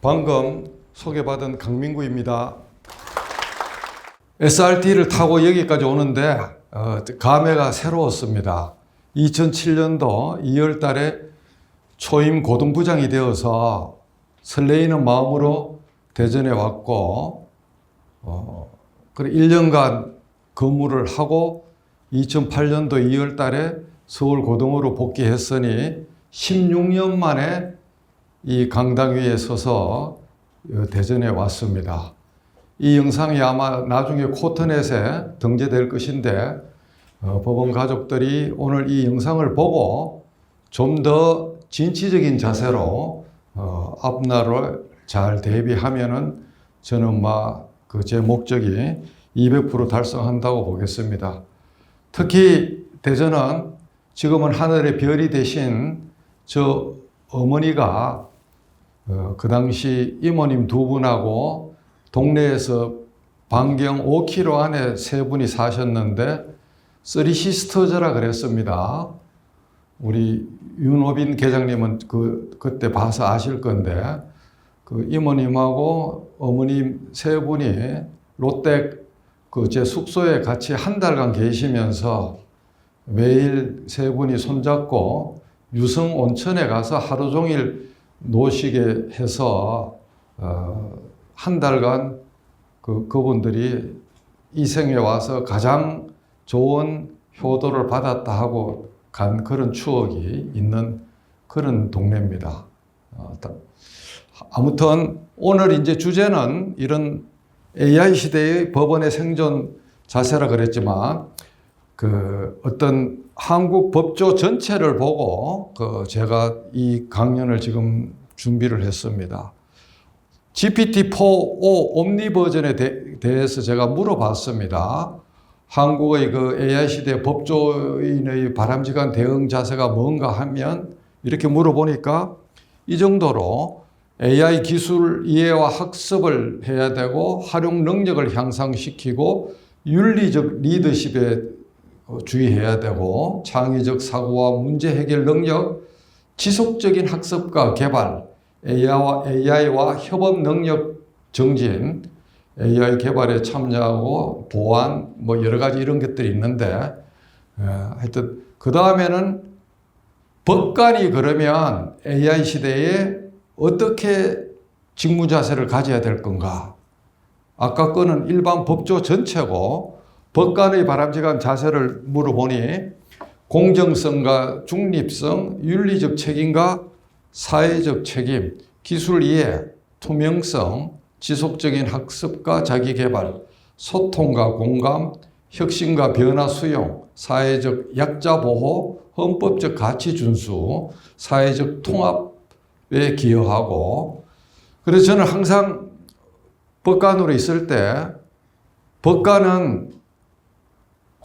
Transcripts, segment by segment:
방금 소개받은 강민구입니다. SRT를 타고 여기까지 오는데 감회가 새로웠습니다. 2007년도 2월 달에 초임 고등부장이 되어서 설레이는 마음으로 대전에 왔고, 그래 1년간 근무를 하고 2008년도 2월 달에 서울 고등으로 복귀했으니 16년 만에 이 강당 위에 서서 대전에 왔습니다. 이 영상이 아마 나중에 코트넷에 등재될 것인데 법원 가족들이 오늘 이 영상을 보고 좀 더 진취적인 자세로 앞날을 잘 대비하면은 저는 제 목적이 200% 달성한다고 보겠습니다. 특히 대전은 지금은 하늘의 별이 되신 저 어머니가 그 당시 이모님 두 분하고 동네에서 반경 5km 안에 세 분이 사셨는데 쓰리 시스터즈라 그랬습니다. 우리 윤호빈 계장님은 그때 봐서 아실 건데 그 이모님하고 어머님 세 분이 롯데 제 숙소에 같이 한 달간 계시면서 매일 세 분이 손잡고 유성 온천에 가서 하루 종일 노시게 해서 한 달간 그분들이 이 생에 와서 가장 좋은 효도를 받았다 하고 간 그런 추억이 있는 그런 동네입니다. 아무튼 오늘 이제 주제는 이런 AI 시대의 법원의 생존 자세라 그랬지만 어떤 한국 법조 전체를 보고 제가 이 강연을 지금 준비를 했습니다. GPT-4o 옴니 버전에 대해서 제가 물어봤습니다. 한국의 AI 시대 법조인의 바람직한 대응 자세가 뭔가 하면 이렇게 물어보니까 이 정도로 AI 기술 이해와 학습을 해야 되고 활용 능력을 향상시키고 윤리적 리더십에 주의해야 되고 창의적 사고와 문제 해결 능력, 지속적인 학습과 개발, AI와 협업 능력 증진, AI 개발에 참여하고 보안 여러 가지 이런 것들이 있는데 하여튼 그 다음에는 법관이 그러면 AI 시대에 어떻게 직무 자세를 가져야 될 건가? 아까 거는 일반 법조 전체고 법관의 바람직한 자세를 물어보니 공정성과 중립성, 윤리적 책임과 사회적 책임, 기술 이해, 투명성, 지속적인 학습과 자기개발, 소통과 공감, 혁신과 변화 수용, 사회적 약자 보호, 헌법적 가치 준수, 사회적 통합에 기여하고, 그래서 저는 항상 법관으로 있을 때 법관은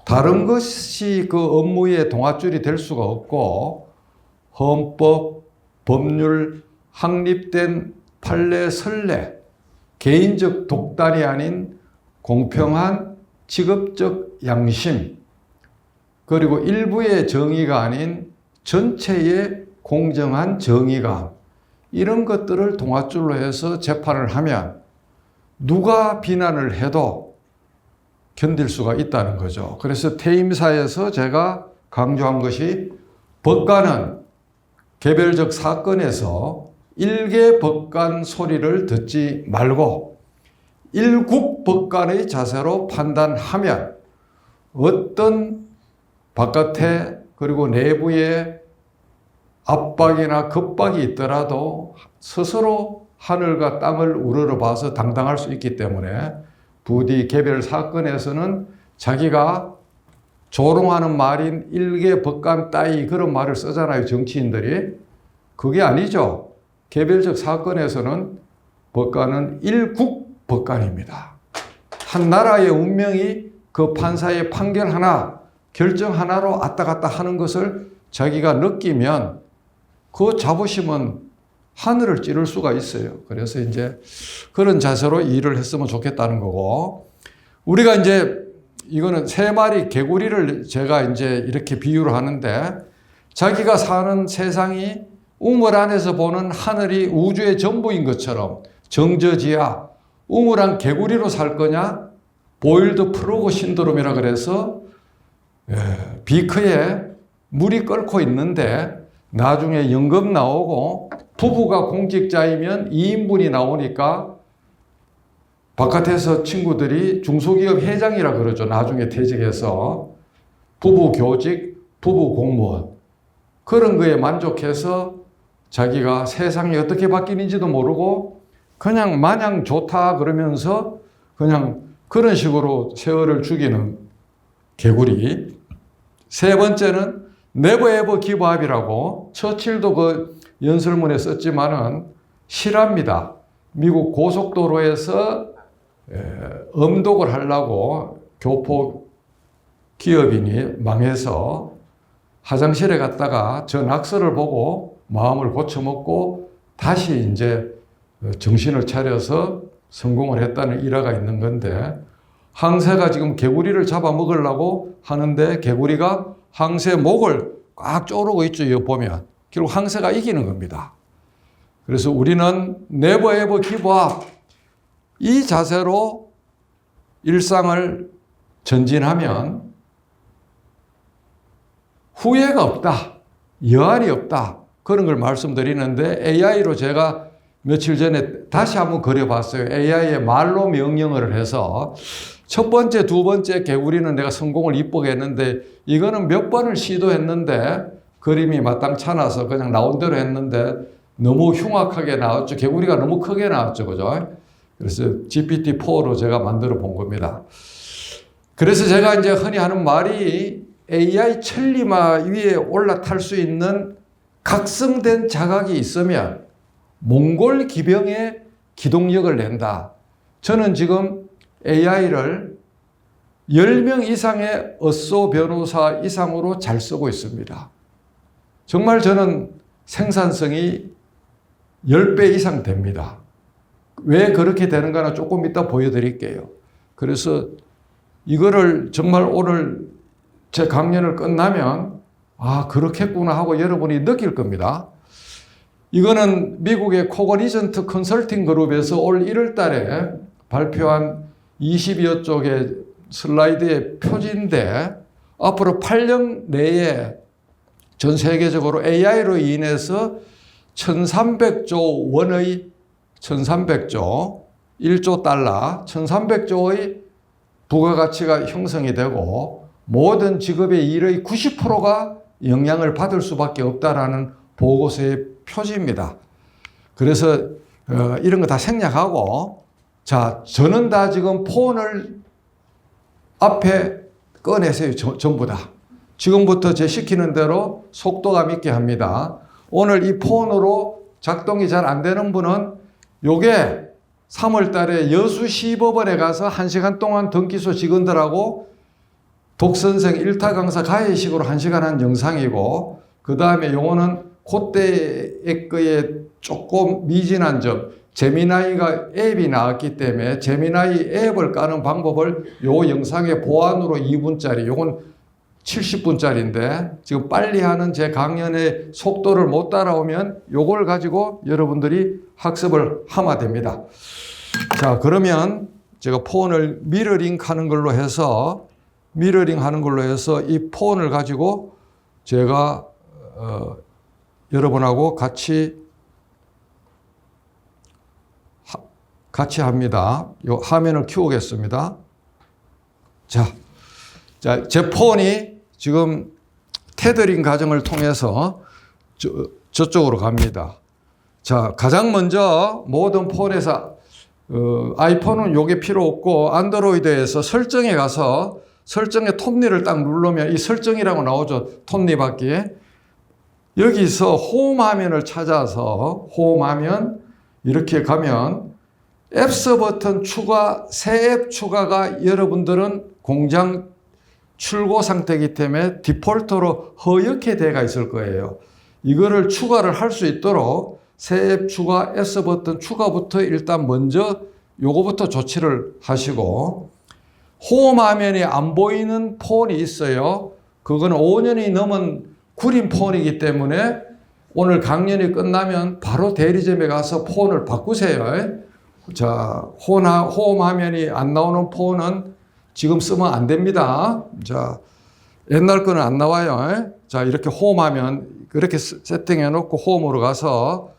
다른 것이 그 업무의 동아줄이 될 수가 없고 헌법, 법률, 확립된 판례, 선례, 개인적 독단이 아닌 공평한 직업적 양심, 그리고 일부의 정의가 아닌 전체의 공정한 정의감, 이런 것들을 동아줄로 해서 재판을 하면 누가 비난을 해도 견딜 수가 있다는 거죠. 그래서 퇴임사에서 제가 강조한 것이 법관은 개별적 사건에서 일개 법관 소리를 듣지 말고 일국 법관의 자세로 판단하면 어떤 바깥에 그리고 내부에 압박이나 겁박이 있더라도 스스로 하늘과 땅을 우러러봐서 당당할 수 있기 때문에 부디 개별 사건에서는 자기가 조롱하는 말인 일개 법관 따위 그런 말을 쓰잖아요, 정치인들이. 그게 아니죠. 개별적 사건에서는 법관은 일국 법관입니다. 한 나라의 운명이 그 판사의 판결 하나, 결정 하나로 왔다 갔다 하는 것을 자기가 느끼면 그 자부심은 하늘을 찌를 수가 있어요. 그래서 이제 그런 자세로 일을 했으면 좋겠다는 거고, 우리가 이제 이거는 3마리 개구리를 제가 이제 이렇게 비유를 하는데, 자기가 사는 세상이 우물 안에서 보는 하늘이 우주의 전부인 것처럼 정저지야 우물안 개구리로 살 거냐? 보일드 프로그 신드롬이라 그래서 비크에 물이 끓고 있는데 나중에 연금 나오고 부부가 공직자이면 2인분이 나오니까 바깥에서 친구들이 중소기업 회장이라 그러죠. 나중에 퇴직해서 부부 교직, 부부 공무원 그런 거에 만족해서 자기가 세상이 어떻게 바뀌는지도 모르고 그냥 마냥 좋다 그러면서 그냥 그런 식으로 세월을 죽이는 개구리. 3번째는 네버 에버 기브업이라고 처칠도 그 연설문에 썼지만은 실화입니다. 미국 고속도로에서 엄독을 하려고 교포 기업인이 망해서 화장실에 갔다가 저 낙서를 보고 마음을 고쳐먹고 다시 이제 정신을 차려서 성공을 했다는 일화가 있는 건데, 황새가 지금 개구리를 잡아먹으려고 하는데 개구리가 황새 목을 꽉 쪼르고 있죠. 이거 보면 결국 황새가 이기는 겁니다. 그래서 우리는 never ever give up 이 자세로 일상을 전진하면 후회가 없다, 여한이 없다, 그런 걸 말씀드리는데, AI로 제가 며칠 전에 다시 한번 그려봤어요. AI에 말로 명령어를 해서 첫 번째, 두 번째 개구리는 내가 성공을 이쁘게 했는데, 이거는 몇 번을 시도했는데 그림이 마땅찮아서 그냥 나온 대로 했는데 너무 흉악하게 나왔죠. 개구리가 너무 크게 나왔죠. 그죠? 그래서 GPT-4로 제가 만들어 본 겁니다. 그래서 제가 이제 흔히 하는 말이 AI 천리마 위에 올라탈 수 있는 각성된 자각이 있으면 몽골 기병의 기동력을 낸다. 저는 지금 AI를 10명 이상의 어쏘 변호사 이상으로 잘 쓰고 있습니다. 정말 저는 생산성이 10배 이상 됩니다. 왜 그렇게 되는가는 조금 이따 보여드릴게요. 그래서 이거를 정말 오늘 제 강연을 끝나면 아, 그렇겠구나 하고 여러분이 느낄 겁니다. 이거는 미국의 코거니전트 컨설팅 그룹에서 올 1월 달에 발표한 20여 쪽의 슬라이드의 표지인데, 앞으로 8년 내에 전 세계적으로 AI로 인해서 1300조 원의 1300조, 1조 달러, 1300조의 부가가치가 형성이 되고 모든 직업의 일의 90%가 영향을 받을 수밖에 없다라는 보고서의 표지입니다. 그래서 이런 거 다 생략하고, 자, 저는 다 지금 폰을 앞에 꺼내세요. 전부 다. 지금부터 제 시키는 대로 속도감 있게 합니다. 오늘 이 폰으로 작동이 잘 안 되는 분은 요게 3월 달에 여수시법원에 가서 1시간 동안 등기소 직원들하고 독선생 1타 강사 가해식으로 1시간 한 영상이고, 그 다음에 요거는 그때의 거에 조금 미진한 점, 제미나이가 앱이 나왔기 때문에 제미나이 앱을 까는 방법을 요 영상의 보안으로 2분짜리, 요건 70분짜리인데 지금 빨리 하는 제 강연의 속도를 못 따라오면 요걸 가지고 여러분들이 학습을 하면 됩니다. 자, 그러면 제가 폰을 미러링 하는 걸로 해서 이 폰을 가지고 제가 여러분하고 같이 합니다. 요 화면을 키우겠습니다. 자, 제 폰이 지금 테더링 과정을 통해서 저쪽으로 갑니다. 자, 가장 먼저 모든 폰에서 아이폰은 요게 필요 없고 안드로이드에서 설정에 가서 설정의 톱니를 딱 누르면 이 설정이라고 나오죠. 톱니 받기에. 여기서 홈 화면을 찾아서 홈 화면 이렇게 가면 앱스 버튼 추가, 새 앱 추가가 여러분들은 공장 출고 상태이기 때문에 디폴트로 허옇게 되어 있을 거예요. 이거를 추가를 할 수 있도록 새 앱 추가, 앱스 버튼 추가부터 일단 먼저 요거부터 조치를 하시고, 홈 화면이 안 보이는 폰이 있어요. 그건 5년이 넘은 구린 폰이기 때문에 오늘 강연이 끝나면 바로 대리점에 가서 폰을 바꾸세요. 자, 홈 화면이 안 나오는 폰은 지금 쓰면 안 됩니다. 자, 옛날 거는 안 나와요. 자, 이렇게 홈 화면 그렇게 세팅해 놓고 홈으로 가서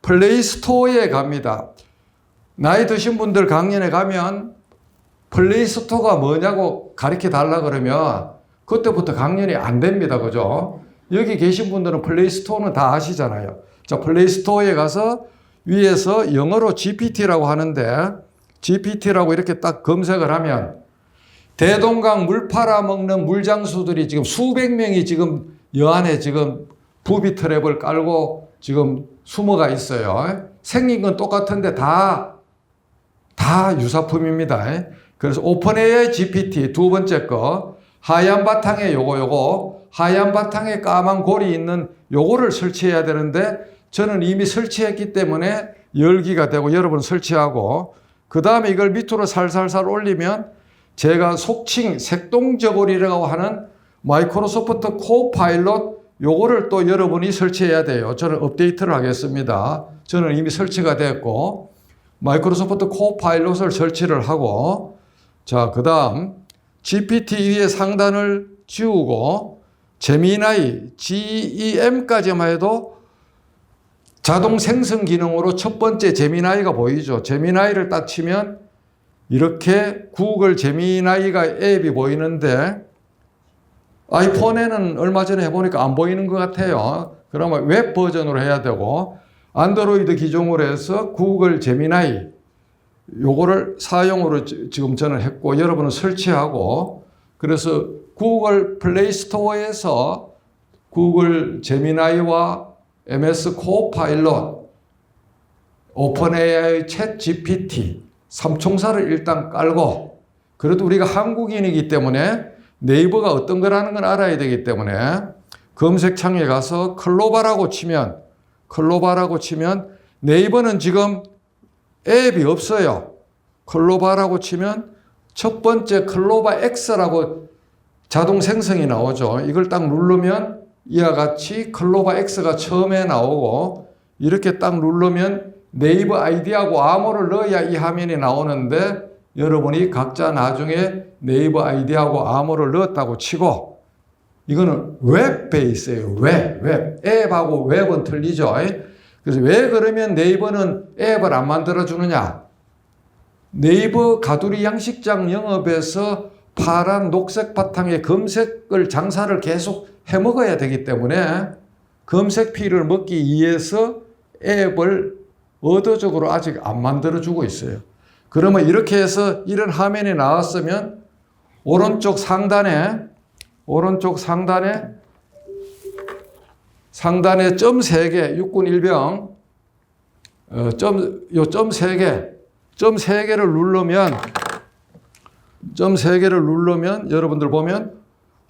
플레이 스토어에 갑니다. 나이 드신 분들 강연에 가면 플레이 스토어가 뭐냐고 가르쳐 달라 그러면 그때부터 강연이 안 됩니다. 그죠? 여기 계신 분들은 플레이 스토어는 다 아시잖아요. 자, 플레이 스토어에 가서 위에서 영어로 GPT라고 하는데 GPT라고 이렇게 딱 검색을 하면 대동강 물 팔아먹는 물장수들이 지금 수백 명이 지금 여 안에 지금 부비 트랩을 깔고 지금 숨어가 있어요. 생긴 건 똑같은데 다 유사품입니다. 그래서 오픈 AI GPT 두 번째 거 하얀 바탕에 요거 하얀 바탕에 까만 골이 있는 요거를 설치해야 되는데 저는 이미 설치했기 때문에 열기가 되고 여러분 설치하고 그 다음에 이걸 밑으로 살살살 올리면 제가 속칭 색동저고리라고 하는 마이크로소프트 코파일럿 요거를 또 여러분이 설치해야 돼요. 저는 업데이트를 하겠습니다. 저는 이미 설치가 됐고 마이크로소프트 코파일럿을 설치를 하고 자, 그 다음 GPT 위에 상단을 지우고 제미나이 GEM까지만 해도 자동 생성 기능으로 첫 번째 제미나이가 보이죠. 제미나이를 딱 치면 이렇게 구글 제미나이가 앱이 보이는데 아이폰에는 얼마 전에 해보니까 안 보이는 것 같아요. 그러면 웹 버전으로 해야 되고 안드로이드 기종으로 해서 구글 제미나이 요거를 사용으로 지금 저는 했고 여러분은 설치하고 그래서 구글 플레이 스토어에서 구글 제미나이와 MS 코파일럿, 오픈 AI 챗 GPT 삼총사를 일단 깔고 그래도 우리가 한국인이기 때문에 네이버가 어떤 거라는 건 알아야 되기 때문에 검색창에 가서 클로바라고 치면 네이버는 지금 앱이 없어요. 클로바라고 치면 첫 번째 클로바 X라고 자동 생성이 나오죠. 이걸 딱 누르면 이와 같이 클로바 X가 처음에 나오고 이렇게 딱 누르면 네이버 아이디하고 암호를 넣어야 이 화면이 나오는데 여러분이 각자 나중에 네이버 아이디하고 암호를 넣었다고 치고 이거는 웹 베이스예요. 웹. 앱하고 웹은 틀리죠. 그래서 왜 그러면 네이버는 앱을 안 만들어주느냐? 네이버 가두리 양식장 영업에서 파란 녹색 바탕에 검색을 장사를 계속 해먹어야 되기 때문에 검색 피를 먹기 위해서 앱을 의도적으로 아직 안 만들어주고 있어요. 그러면 이렇게 해서 이런 화면이 나왔으면 오른쪽 상단에 점 3개, 육군 일병, 점 3개를 누르면 여러분들 보면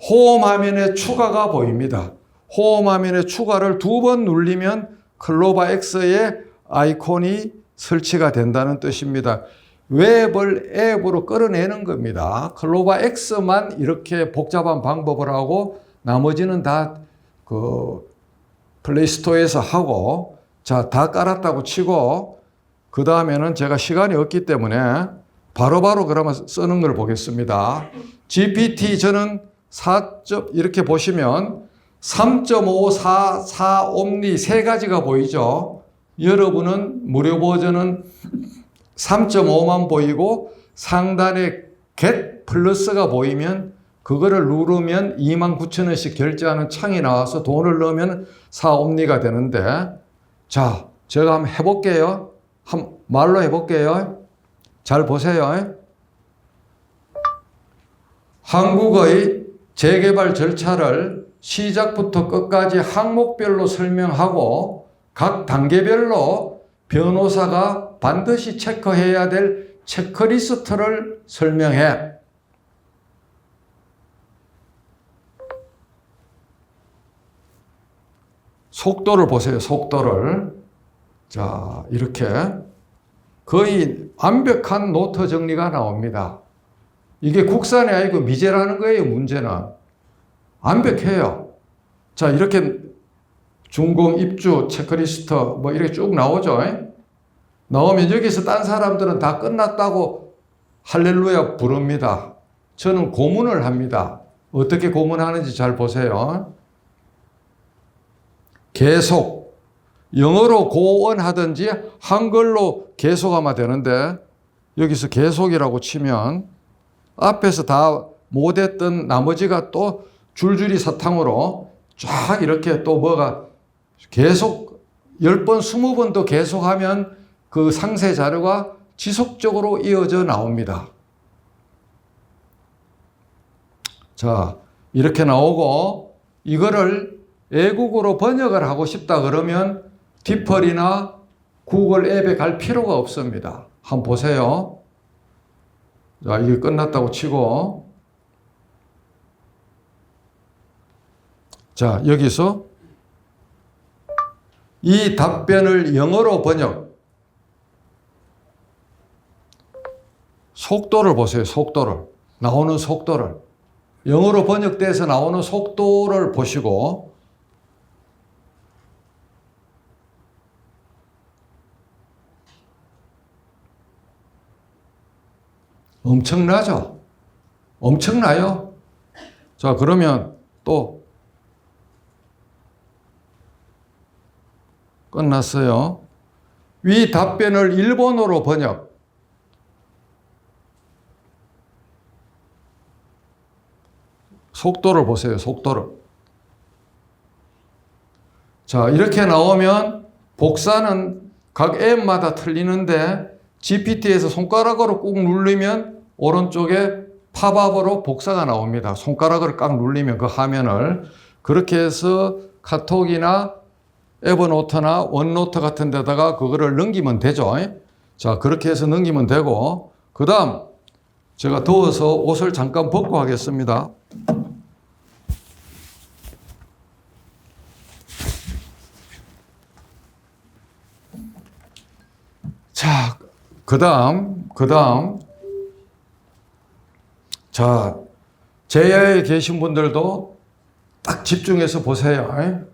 홈 화면에 추가가 보입니다. 홈 화면에 추가를 2번 누르면 클로바 X의 아이콘이 설치가 된다는 뜻입니다. 웹을 앱으로 끌어내는 겁니다. 클로바 X만 이렇게 복잡한 방법을 하고 나머지는 다 그 플레이스토어에서 하고 자, 다 깔았다고 치고 그 다음에는 제가 시간이 없기 때문에 바로바로 그러면 쓰는 걸 보겠습니다. GPT 저는 이렇게 보시면 3.5, 4 옴니 세 가지가 보이죠. 여러분은 무료 버전은 3.5만 보이고 상단에 get 플러스가 보이면 그거를 누르면 29,000원씩 결제하는 창이 나와서 돈을 넣으면 4옴니가 되는데 자, 제가 한번 해볼게요. 말로 해볼게요. 잘 보세요. 한국의 재개발 절차를 시작부터 끝까지 항목별로 설명하고 각 단계별로 변호사가 반드시 체크해야 될 체크리스트를 설명해. 속도를 보세요. 속도를. 자, 이렇게 거의 완벽한 노트 정리가 나옵니다. 이게 국산이 아니고 미제라는 거예요, 문제는. 완벽해요. 자, 이렇게 준공, 입주, 체크리스트 뭐 이렇게 쭉 나오죠. 나오면 여기서 딴 사람들은 다 끝났다고 할렐루야 부릅니다. 저는 고문을 합니다. 어떻게 고문하는지 잘 보세요. 계속. 영어로 고언하든지 한글로 계속하면 되는데 여기서 계속이라고 치면 앞에서 다 못했던 나머지가 또 줄줄이 사탕으로 쫙 이렇게 또 뭐가 계속 10번, 20번도 계속하면 그 상세 자료가 지속적으로 이어져 나옵니다. 자, 이렇게 나오고 이거를 외국어로 번역을 하고 싶다 그러면 디펄이나 구글 앱에 갈 필요가 없습니다. 한번 보세요. 자, 이게 끝났다고 치고 자, 여기서 이 답변을 영어로 번역 속도를 보세요. 속도를. 나오는 속도를. 영어로 번역돼서 나오는 속도를 보시고 엄청나죠? 엄청나요? 자, 그러면 또 끝났어요. 위 답변을 일본어로 번역. 속도를 보세요. 속도를. 자, 이렇게 나오면 복사는 각 앱마다 틀리는데 GPT에서 손가락으로 꾹 누르면 오른쪽에 팝업으로 복사가 나옵니다. 손가락으로 꽉 누르면 그 화면을. 그렇게 해서 카톡이나 에버노트나 원노트 같은 데다가 그거를 넘기면 되죠. 자, 그렇게 해서 넘기면 되고 그 다음 제가 더워서 옷을 잠깐 벗고 하겠습니다. 자, 그 다음, 자, 제야에 계신 분들도 딱 집중해서 보세요.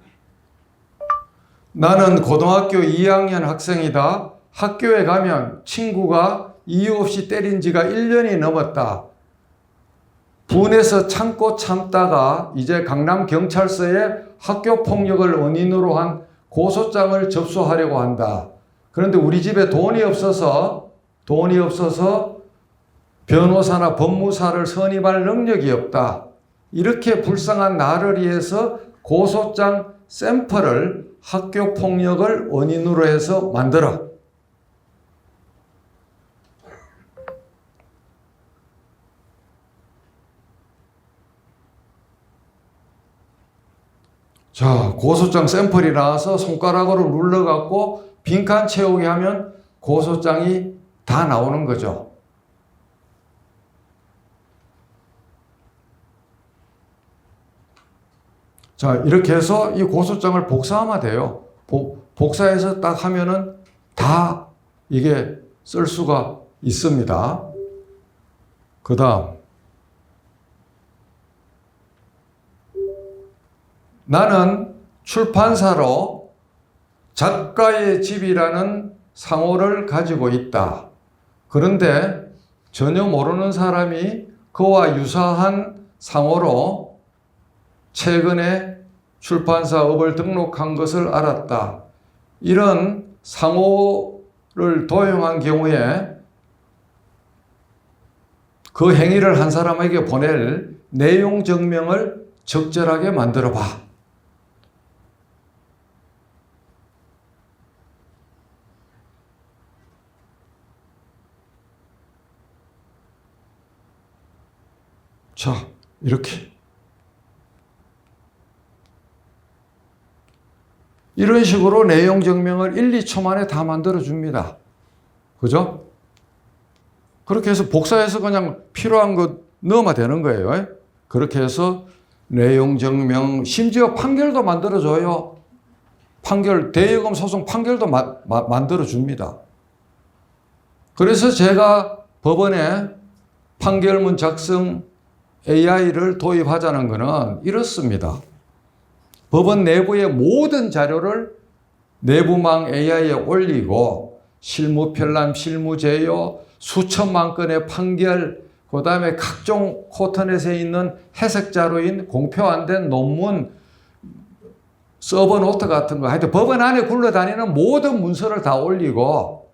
나는 고등학교 2학년 학생이다. 학교에 가면 친구가 이유 없이 때린 지가 1년이 넘었다. 분해서 참고 참다가 이제 강남경찰서에 학교폭력을 원인으로 한 고소장을 접수하려고 한다. 그런데 우리 집에 돈이 없어서 변호사나 법무사를 선임할 능력이 없다. 이렇게 불쌍한 나를 위해서 고소장 샘플을 학교 폭력을 원인으로 해서 만들어. 자, 고소장 샘플이 나와서 손가락으로 눌러갖고 빈칸 채우게 하면 고소장이 다 나오는 거죠. 자, 이렇게 해서 이 고소장을 복사하면 돼요. 복사해서 딱 하면은 다 이게 쓸 수가 있습니다. 그 다음. 나는 출판사로 작가의 집이라는 상호를 가지고 있다. 그런데 전혀 모르는 사람이 그와 유사한 상호로 최근에 출판사업을 등록한 것을 알았다. 이런 상호를 도용한 경우에 그 행위를 한 사람에게 보낼 내용 증명을 적절하게 만들어 봐. 자, 이렇게. 이런 식으로 내용 증명을 1, 2초 만에 다 만들어 줍니다. 그죠? 그렇게 해서 복사해서 그냥 필요한 거 넣으면 되는 거예요. 그렇게 해서 내용 증명, 심지어 판결도 만들어 줘요. 판결, 대여금 소송 판결도 만들어 줍니다. 그래서 제가 법원에 판결문 작성 AI를 도입하자는 것은 이렇습니다. 법원 내부의 모든 자료를 내부망 AI에 올리고 실무 편람, 실무 제요, 수천만 건의 판결, 그 다음에 각종 코터넷에 있는 해석 자료인 공표 안 된 논문, 서버 노트 같은 거, 하여튼 법원 안에 굴러다니는 모든 문서를 다 올리고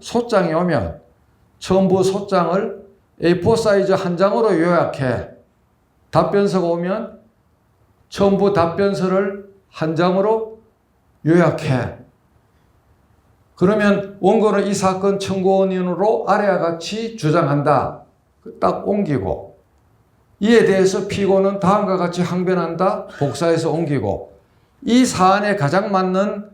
소장이 오면 전부 소장을 A4 사이즈 한 장으로 요약해. 답변서가 오면 전부 답변서를 한 장으로 요약해. 그러면 원고는 이 사건 청구원인으로 아래와 같이 주장한다. 딱 옮기고, 이에 대해서 피고는 다음과 같이 항변한다. 복사해서 옮기고, 이 사안에 가장 맞는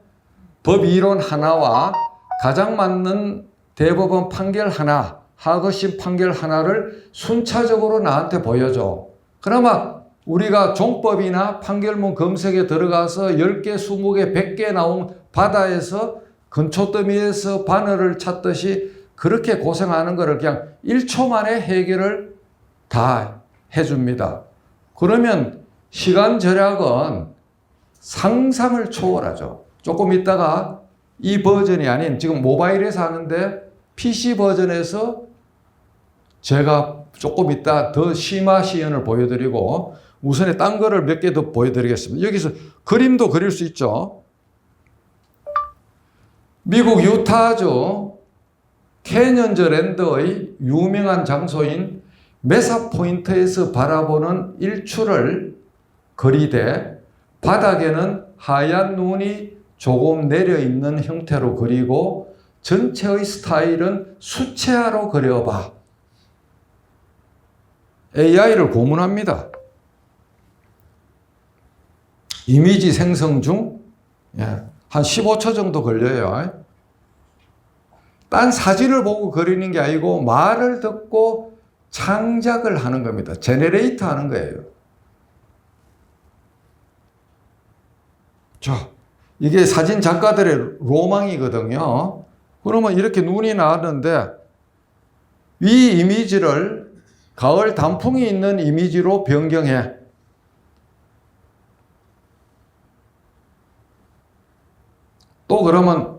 법이론 하나와 가장 맞는 대법원 판결 하나, 하급심 판결 하나를 순차적으로 나한테 보여줘. 그나마 우리가 종법이나 판결문 검색에 들어가서 10개, 20개, 100개 나온 바다에서 근초더미에서 바늘을 찾듯이 그렇게 고생하는 것을 그냥 1초 만에 해결을 다 해줍니다. 그러면 시간 절약은 상상을 초월하죠. 조금 있다가 이 버전이 아닌 지금 모바일에서 하는데 PC 버전에서 제가 조금 있다 더 심화 시연을 보여드리고 우선에 딴 거를 몇 개 더 보여드리겠습니다. 여기서 그림도 그릴 수 있죠. 미국 유타주 캐년즈 랜드의 유명한 장소인 메사 포인트에서 바라보는 일출을 그리되 바닥에는 하얀 눈이 조금 내려있는 형태로 그리고 전체의 스타일은 수채화로 그려봐. AI를 고문합니다. 이미지 생성 중 한 15초 정도 걸려요. 딴 사진을 보고 그리는 게 아니고 말을 듣고 창작을 하는 겁니다. 제네레이터 하는 거예요. 자, 이게 사진 작가들의 로망이거든요. 그러면 이렇게 눈이 나왔는데 이 이미지를 가을 단풍이 있는 이미지로 변경해. 또 그러면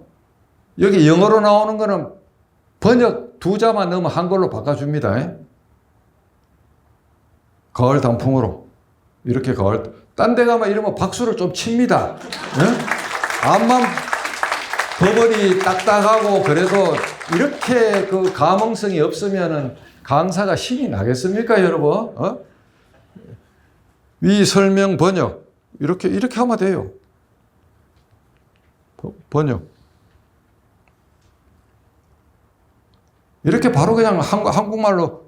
여기 영어로 나오는 거는 번역 2자만 넣으면 한글로 바꿔줍니다. 가을 단풍으로. 이렇게 가을. 딴 데 가면 이러면 박수를 좀 칩니다. 암만 법원이 딱딱하고 그래도 이렇게 그 감흥성이 없으면은 강사가 신이 나겠습니까, 여러분? 위 설명 번역. 이렇게 하면 돼요. 번역. 이렇게 바로 그냥 한국말로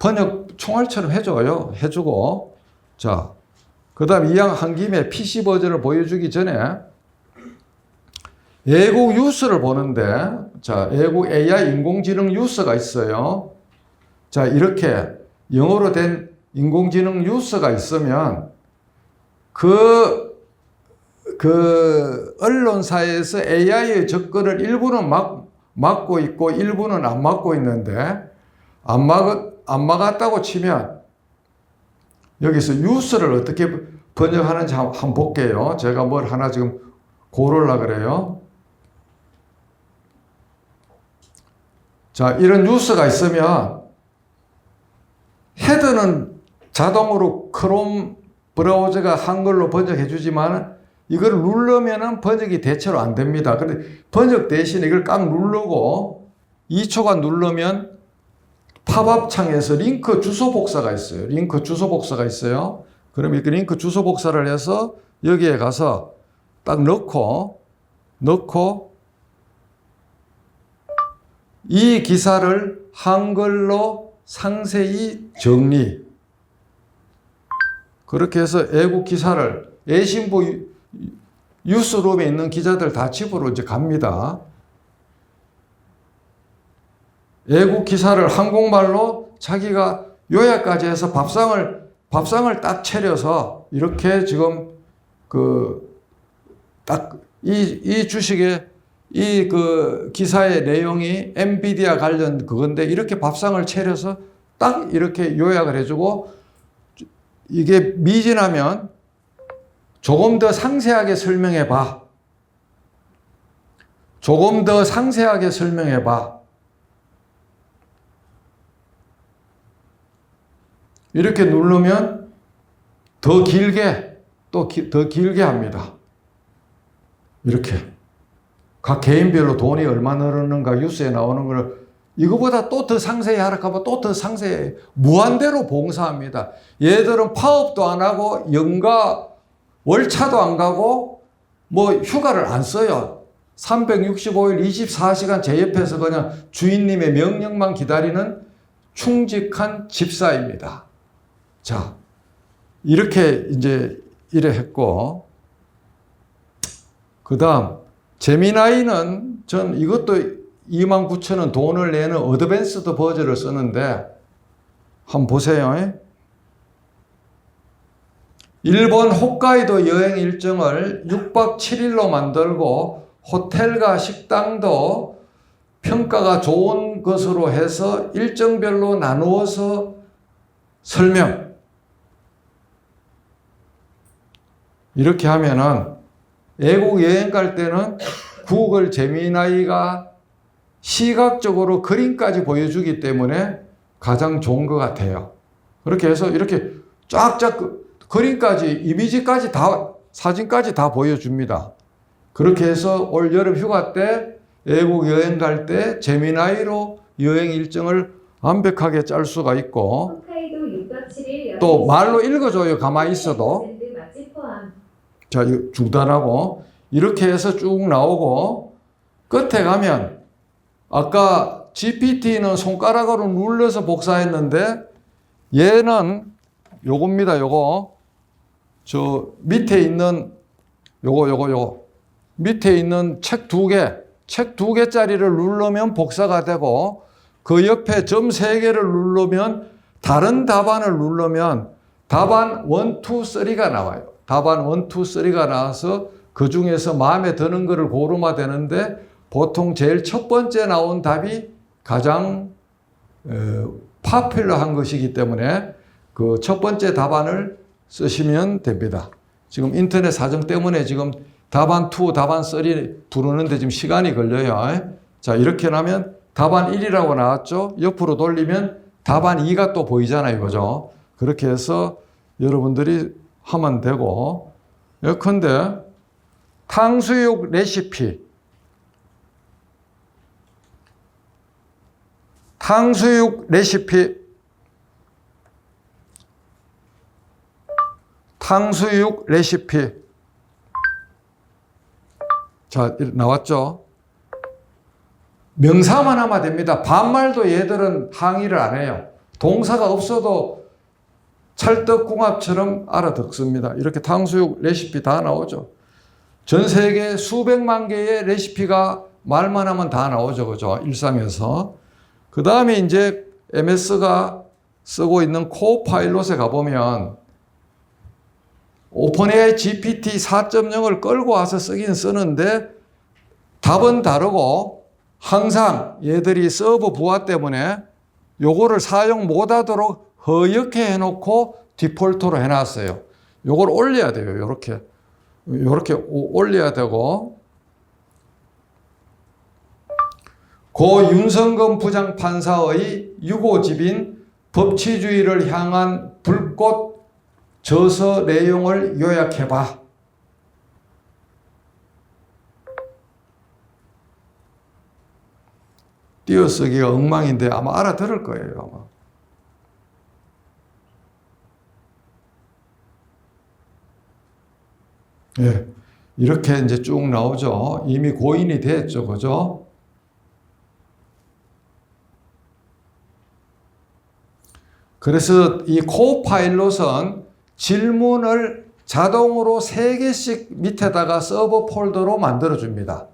번역 총알처럼 해줘요. 해주고. 자, 그 다음 이왕 한 김에 PC 버전을 보여주기 전에 외국 뉴스를 보는데, 자, 외국 AI 인공지능 뉴스가 있어요. 자, 이렇게 영어로 된 인공지능 뉴스가 있으면 그 언론사에서 AI의 접근을 일부는 막고 있고 일부는 안 막고 있는데 안 막았다고 치면 여기서 뉴스를 어떻게 번역하는지 한번 볼게요. 제가 뭘 하나 지금 고르려고 그래요. 자, 이런 뉴스가 있으면 헤드는 자동으로 크롬 브라우저가 한글로 번역해 주지만 이걸 누르면은 번역이 대체로 안 됩니다. 근데 번역 대신에 이걸 꽉 누르고 2초간 누르면 팝업 창에서 링크 주소 복사가 있어요. 링크 주소 복사가 있어요. 그럼 이렇게 링크 주소 복사를 해서 여기에 가서 딱 넣고 이 기사를 한글로 상세히 정리. 그렇게 해서 애국 기사를 애신부 뉴스룸에 있는 기자들 다 집으로 이제 갑니다. 애국 기사를 한국말로 자기가 요약까지 해서 밥상을 딱 차려서 이렇게 지금 딱 이 주식에 이 그 기사의 내용이 엔비디아 관련 그건데 이렇게 밥상을 차려서 딱 이렇게 요약을 해주고 이게 미진하면 조금 더 상세하게 설명해 봐. 조금 더 상세하게 설명해 봐. 이렇게 누르면 더 길게 또 더 길게 합니다. 이렇게 각 개인별로 돈이 얼마 늘었는가 뉴스에 나오는 걸 이거보다 또 더 상세히 하라고 하면 또 더 상세히 무한대로 봉사합니다. 얘들은 파업도 안 하고 연가 월차도 안 가고 뭐 휴가를 안 써요. 365일 24시간 제 옆에서 그냥 주인님의 명령만 기다리는 충직한 집사입니다. 자, 이렇게 이제 이래 했고, 그 다음, 제미나이는 전 이것도 29,000원 돈을 내는 어드밴스드 버전을 쓰는데, 한번 보세요. 일본 홋카이도 여행 일정을 6박 7일로 만들고, 호텔과 식당도 평가가 좋은 것으로 해서 일정별로 나누어서 설명. 이렇게 하면은 외국 여행 갈 때는 구글 제미나이가 시각적으로 그림까지 보여주기 때문에 가장 좋은 것 같아요. 그렇게 해서 이렇게 쫙쫙 그림까지, 이미지까지 다, 사진까지 다 보여줍니다. 그렇게 해서 올 여름 휴가 때 외국 여행 갈 때 제미나이로 여행 일정을 완벽하게 짤 수가 있고, 또 말로 읽어줘요. 가만히 있어도. 자, 이거 중단하고 이렇게 해서 쭉 나오고, 끝에 가면 아까 GPT는 손가락으로 눌러서 복사했는데 얘는 요겁니다. 요거 저 밑에 있는 요거 밑에 있는 책 두 개짜리를 누르면 복사가 되고, 그 옆에 점 3개를 누르면 다른 답안을 누르면 답안 1, 2, 3가 나와요. 답안 1, 2, 3가 나와서 그 중에서 마음에 드는 거를 고르면 되는데, 보통 제일 첫 번째 나온 답이 가장 파퓰러한 것이기 때문에 그 첫 번째 답안을 쓰시면 됩니다. 지금 인터넷 사정 때문에 지금 답안 2, 답안 3 부르는데 지금 시간이 걸려요. 자, 이렇게 나면 답안 1이라고 나왔죠. 옆으로 돌리면 답안 2가 또 보이잖아요. 그죠? 그렇게 해서 여러분들이 하면 되고, 예컨대 탕수육 레시피, 탕수육 레시피. 자, 나왔죠? 명사만 하면 됩니다. 반말도 얘들은 항의를 안 해요. 동사가 없어도 찰떡궁합처럼 알아듣습니다. 이렇게 탕수육 레시피 다 나오죠. 전 세계 수백만 개의 레시피가 말만 하면 다 나오죠. 그죠? 일상에서. 그 다음에 이제 MS가 쓰고 있는 코파일럿에 가보면 오픈AI GPT 4.0을 끌고 와서 쓰긴 쓰는데 답은 다르고, 항상 얘들이 서버 부하 때문에 요거를 사용 못하도록 허옇게 해놓고 디폴트로 해놨어요. 요걸 올려야 돼요. 요렇게 올려야 되고, 고 윤성근 부장판사의 유고집인 법치주의를 향한 불꽃 저서 내용을 요약해봐. 띄어쓰기가 엉망인데 아마 알아들을 거예요. 아마. 예, 이렇게 이제 쭉 나오죠. 이미 고인이 됐죠. 그죠? 그래서 이 코파일럿은 질문을 자동으로 3개씩 밑에다가 서버 폴더로 만들어줍니다.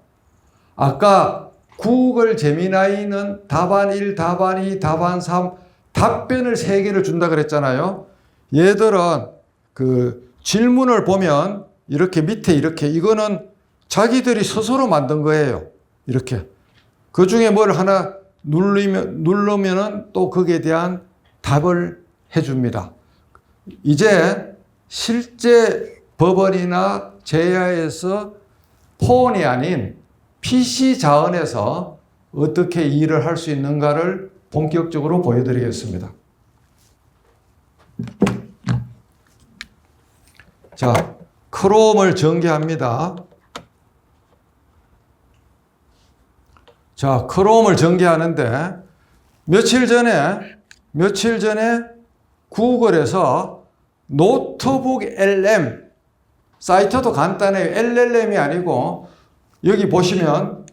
아까 구글 제미나이는 답안 1, 답안 2, 답안 3, 답변을 3개를 준다 그랬잖아요. 얘들은 그 질문을 보면 이렇게 밑에 이렇게, 이거는 자기들이 스스로 만든 거예요. 이렇게. 그 중에 뭘 하나 누르면은 또 거기에 대한 답을 해줍니다. 이제 실제 법원이나 제야에서 폰이 아닌 PC 자원에서 어떻게 일을 할 수 있는가를 본격적으로 보여드리겠습니다. 자, 크롬을 전개합니다. 자, 크롬을 전개하는데 며칠 전에 구글에서 노트북 LM 사이트도 간단해요. LLM이 아니고 여기 보시면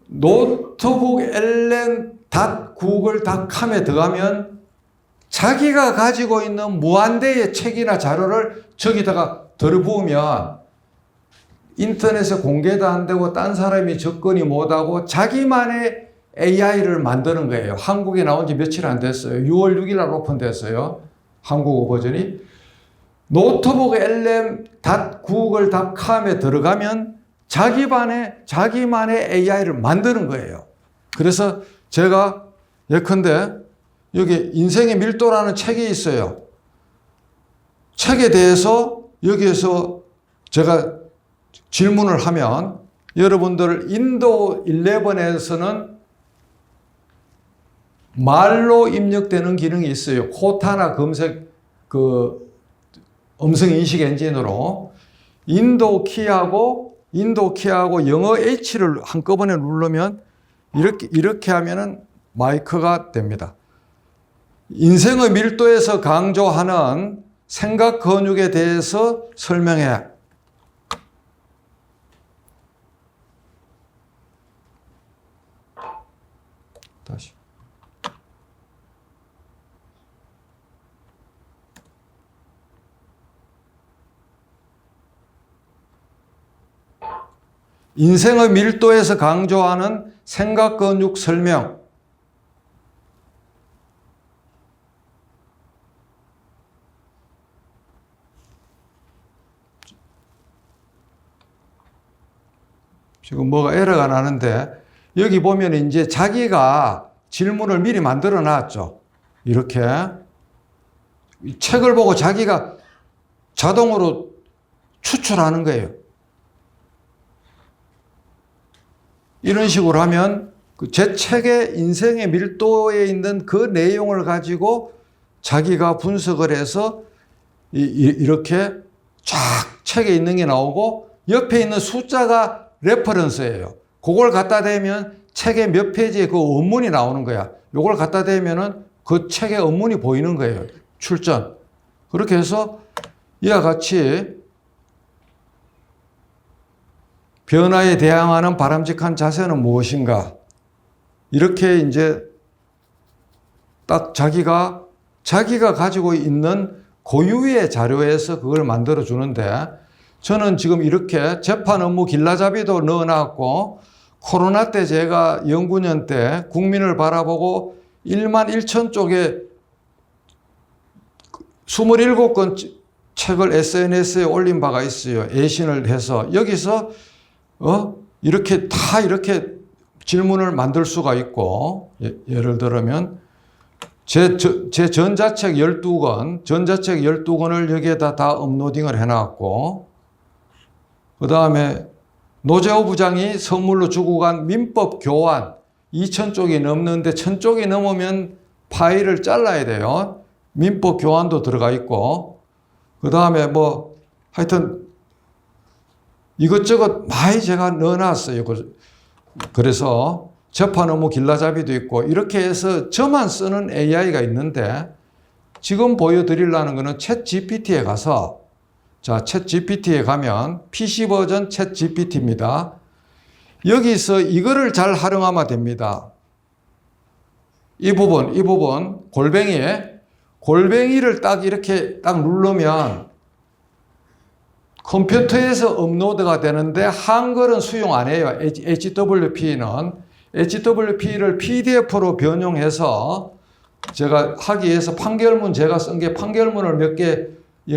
노트북 lm.google.com에 들어가면 자기가 가지고 있는 무한대의 책이나 자료를 저기다가 들어부으면 인터넷에 공개도 안 되고 딴 사람이 접근이 못하고 자기만의 AI를 만드는 거예요. 한국에 나온 지 며칠 안 됐어요. 6월 6일 날 오픈됐어요. 한국어 버전이. 노트북 lm.google.com에 들어가면 자기만의 AI를 만드는 거예요. 그래서 제가 예컨대 여기 인생의 밀도라는 책이 있어요. 책에 대해서 여기에서 제가 질문을 하면 여러분들 윈도우 11에서는 말로 입력되는 기능이 있어요. 코타나 검색 음성 인식 엔진으로 윈도우 키하고 영어 H를 한꺼번에 누르면 이렇게 하면은 마이크가 됩니다. 인생의 밀도에서 강조하는 생각 근육에 대해서 설명해. 다시. 인생의 밀도에서 강조하는 생각 근육 설명. 지금 뭐가 에러가 나는데 여기 보면 이제 자기가 질문을 미리 만들어 놨죠. 이렇게 책을 보고 자기가 자동으로 추출하는 거예요. 이런 식으로 하면 제 책의 인생의 밀도에 있는 그 내용을 가지고 자기가 분석을 해서 이렇게 쫙 책에 있는 게 나오고 옆에 있는 숫자가 레퍼런스예요. 그걸 갖다 대면 책의 몇 페이지에 그 원문이 나오는 거야. 요걸 갖다 대면은 그 책의 원문이 보이는 거예요. 출전. 그렇게 해서 이와 같이 변화에 대항하는 바람직한 자세는 무엇인가? 이렇게 이제 딱 자기가 가지고 있는 고유의 자료에서 그걸 만들어 주는데 저는 지금 이렇게 재판 업무 길라잡이도 넣어놨고 코로나 때 제가 연구년 때 국민을 바라보고 1만 1천 쪽에 27권 책을 SNS에 올린 바가 있어요. 애신을 해서 여기서 이렇게 질문을 만들 수가 있고 예를 들면 제 전자책 12권을 여기에다 다 업로딩을 해놨고 그 다음에 노재호 부장이 선물로 주고 간 민법 교환 2,000쪽이 넘는데 1,000쪽이 넘으면 파일을 잘라야 돼요. 민법 교환도 들어가 있고 그 다음에 뭐 하여튼 이것저것 많이 제가 넣어놨어요. 그래서 재판 업무 길라잡이도 있고 이렇게 해서 저만 쓰는 AI가 있는데 지금 보여드리려는 거는 챗 GPT에 가서 자, 챗 GPT에 가면 PC 버전 챗 GPT입니다. 여기서 이거를 잘 활용하면 됩니다. 이 부분 골뱅이를 딱 이렇게 딱 누르면 컴퓨터에서 업로드가 되는데 한글은 수용 안 해요. HWP를 PDF로 변형해서 제가 하기 위해서 판결문 제가 쓴 게 판결문을 몇 개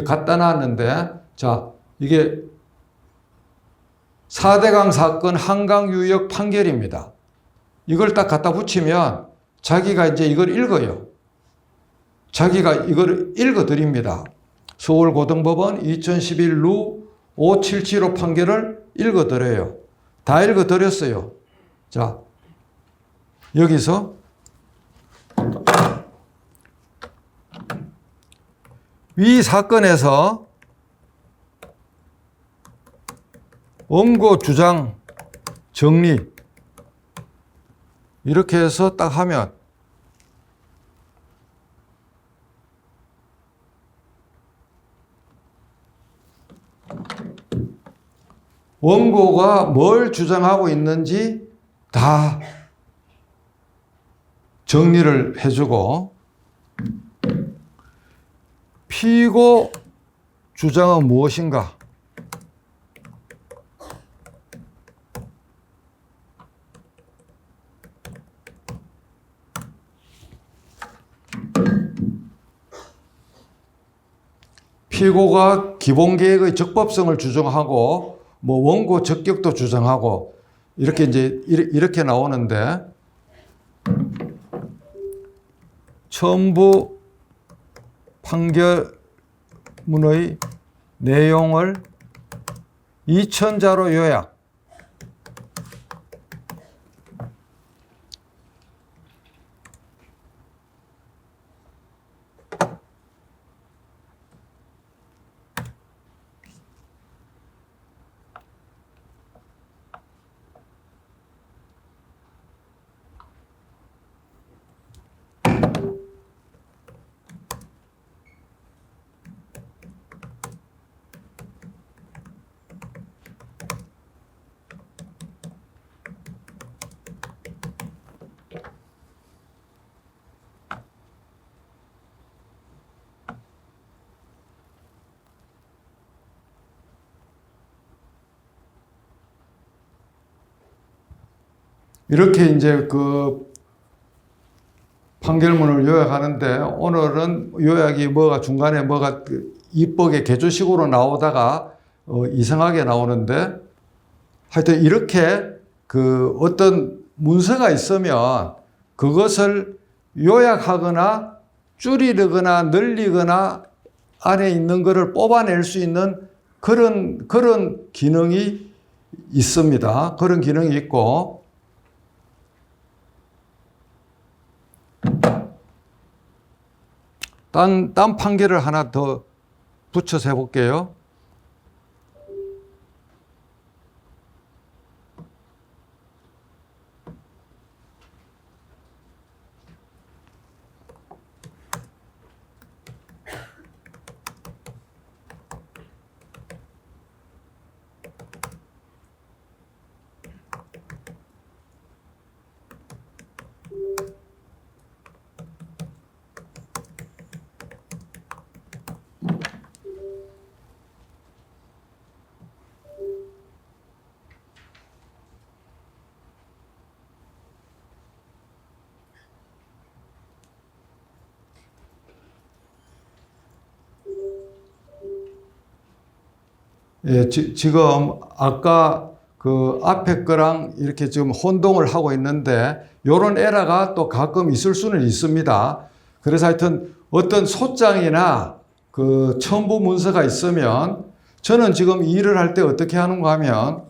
갖다 놨는데 자 이게 4대강 사건 한강유역 판결입니다. 이걸 딱 갖다 붙이면 자기가 이제 이걸 읽어요. 자기가 이걸 읽어드립니다. 서울고등법원 2011 루 5775 판결을 읽어드려요. 다 읽어드렸어요. 자, 여기서 위 사건에서 원고 주장 정리 이렇게 해서 딱 하면 원고가 뭘 주장하고 있는지 다 정리를 해주고 피고 주장은 무엇인가? 피고가 기본계획의 적법성을 주장하고 뭐 원고 적격도 주장하고 이렇게 이렇게 나오는데 첨부 판결문의 내용을 2000자로 요약. 이렇게 이제 그 판결문을 요약하는데 오늘은 요약이 뭐가 중간에 뭐가 입법의 개조식으로 나오다가 이상하게 나오는데 하여튼 이렇게 그 어떤 문서가 있으면 그것을 요약하거나 줄이거나 늘리거나 안에 있는 것을 뽑아낼 수 있는 그런 기능이 있습니다. 그런 기능이 있고 딴 판결을 하나 더 붙여서 해볼게요. 예, 지금 아까 그 앞에 거랑 이렇게 지금 혼동을 하고 있는데 이런 에러가 또 가끔 있을 수는 있습니다. 그래서 하여튼 어떤 소장이나 그 첨부 문서가 있으면 저는 지금 일을 할 때 어떻게 하는가 하면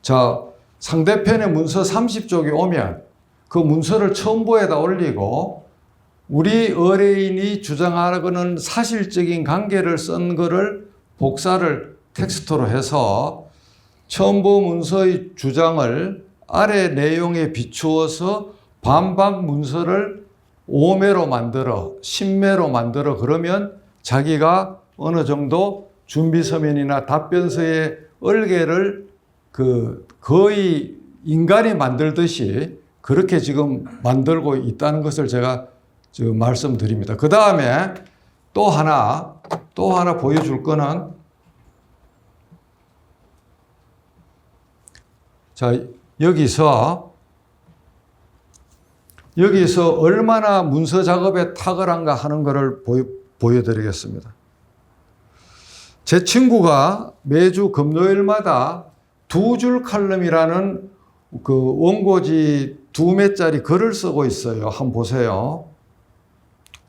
자, 상대편의 문서 30쪽이 오면 그 문서를 첨부에다 올리고 우리 의뢰인이 주장하는 사실적인 관계를 쓴 거를 복사를 텍스트로 해서 첨부 문서의 주장을 아래 내용에 비추어서 반박 문서를 5매로 만들어 10매로 만들어 그러면 자기가 어느 정도 준비 서면이나 답변서의 얼개를 그 거의 인간이 만들듯이 그렇게 지금 만들고 있다는 것을 제가 지금 말씀드립니다. 그 다음에 또 하나 보여줄 거는 자, 여기서 얼마나 문서 작업에 탁월한가 하는 것을 보여드리겠습니다. 제 친구가 매주 금요일마다 두 줄 칼럼이라는 그 원고지 2매짜리 글을 쓰고 있어요. 한번 보세요.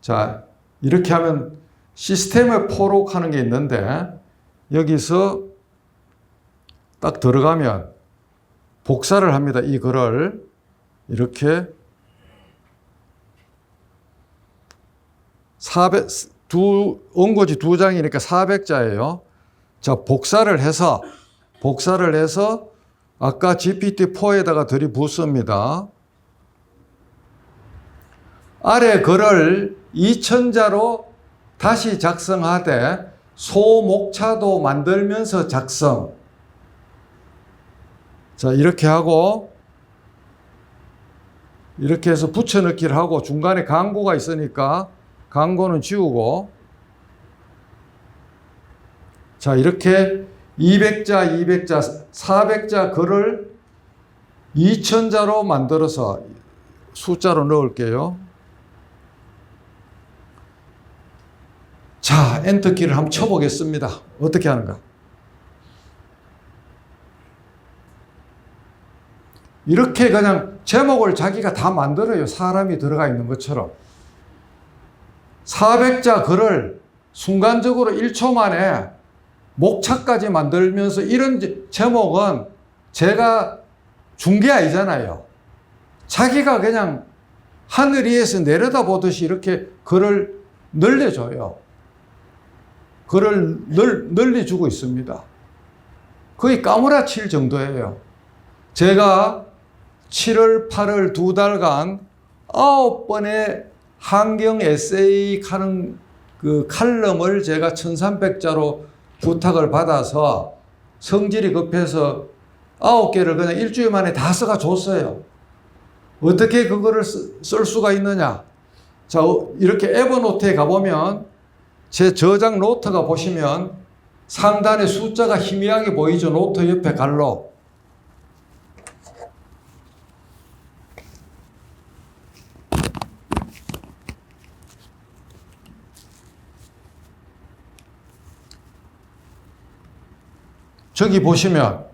자, 이렇게 하면 시스템을 포록하는 게 있는데 여기서 딱 들어가면 복사를 합니다. 이 글을 이렇게 원고지 2장이니까 400자예요. 자, 복사를 해서 아까 GPT-4에다가 들이붓습니다. 아래 글을 2000자로 다시 작성하되 소목차도 만들면서 작성. 자, 이렇게 하고 이렇게 해서 붙여넣기를 하고 중간에 광고가 있으니까 광고는 지우고 자, 이렇게 200자, 400자 글을 2000자로 만들어서 숫자로 넣을게요. 자, 엔터키를 한번 쳐보겠습니다. 어떻게 하는가? 이렇게 그냥 제목을 자기가 다 만들어요. 사람이 들어가 있는 것처럼. 400자 글을 순간적으로 1초 만에 목차까지 만들면서 이런 제목은 제가 준 게 아니잖아요. 자기가 그냥 하늘 위에서 내려다보듯이 이렇게 글을 늘려줘요. 글을 늘려주고 있습니다. 거의 까무라칠 정도예요. 제가 7월, 8월 2달간 9번의 환경 에세이 하는 그 칼럼을 제가 1300자로 부탁을 받아서 성질이 급해서 9개를 그냥 일주일 만에 다 써가 줬어요. 어떻게 그거를 쓸 수가 있느냐? 자, 이렇게 에버노트에 가보면 제 저장 노트가 보시면 상단에 숫자가 희미하게 보이죠? 노트 옆에 갈로. 저기 보시면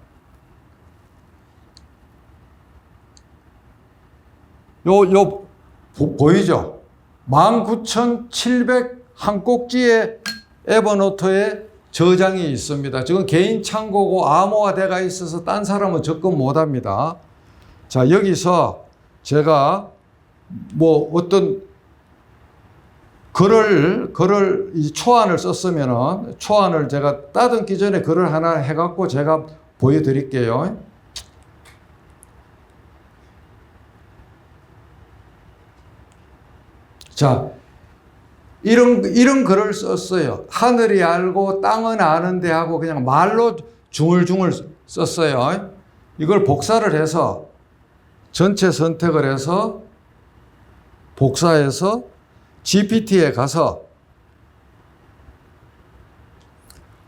보이죠? 19,700 한 꼭지의 에버노트에 저장이 있습니다. 지금 개인 창고고 암호화되어 있어서 딴 사람은 접근 못합니다. 자, 여기서 제가 뭐 어떤 글을 이 초안을 썼으면은 초안을 제가 따듬기 전에 글을 하나 해갖고 제가 보여드릴게요. 자, 이런 글을 썼어요. 하늘이 알고 땅은 아는데 하고 그냥 말로 중얼중얼 썼어요. 이걸 복사를 해서 전체 선택을 해서 복사해서 GPT에 가서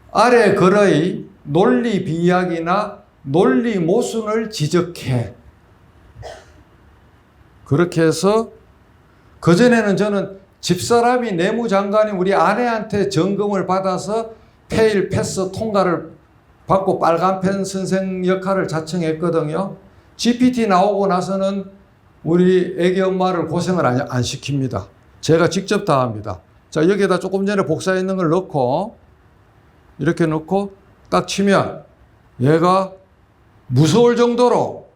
아래 글의 논리 비약이나 논리 모순을 지적해. 그렇게 해서 그전에는 저는 집사람이 내무장관이 우리 아내한테 점검을 받아서 페일, 패스, 통과를 받고 빨간펜 선생 역할을 자청했거든요. GPT 나오고 나서는 우리 애기 엄마를 고생을 안 시킵니다. 제가 직접 다 합니다. 자, 여기에다 조금 전에 복사했는 걸 넣고 이렇게 넣고 딱 치면 얘가 무서울 정도로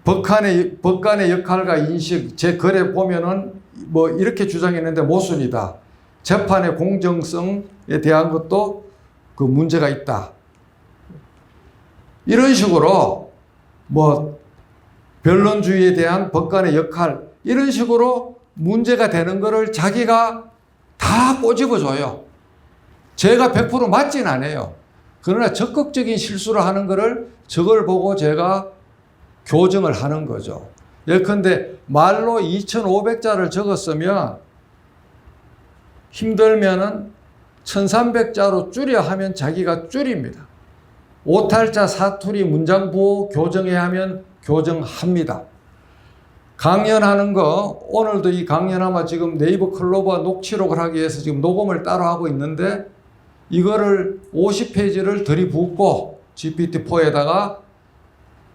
법관의 역할과 인식, 제 글에 보면은 뭐 이렇게 주장했는데 모순이다. 재판의 공정성에 대한 것도 그 문제가 있다. 이런 식으로 뭐 변론주의에 대한 법관의 역할, 이런 식으로 문제가 되는 거를 자기가 다 꼬집어줘요. 제가 100% 맞진 않아요. 그러나 적극적인 실수를 하는 거를 저걸 보고 제가 교정을 하는 거죠. 예컨대 말로 2,500자를 적었으면 힘들면은 1,300자로 줄여 하면 자기가 줄입니다. 오탈자, 사투리, 문장부호 교정해야 하면 교정합니다. 강연하는 거, 오늘도 이 강연 아마 지금 네이버 클로버 녹취록을 하기 위해서 지금 녹음을 따로 하고 있는데 이거를 50페이지를 들이붓고 GPT-4에다가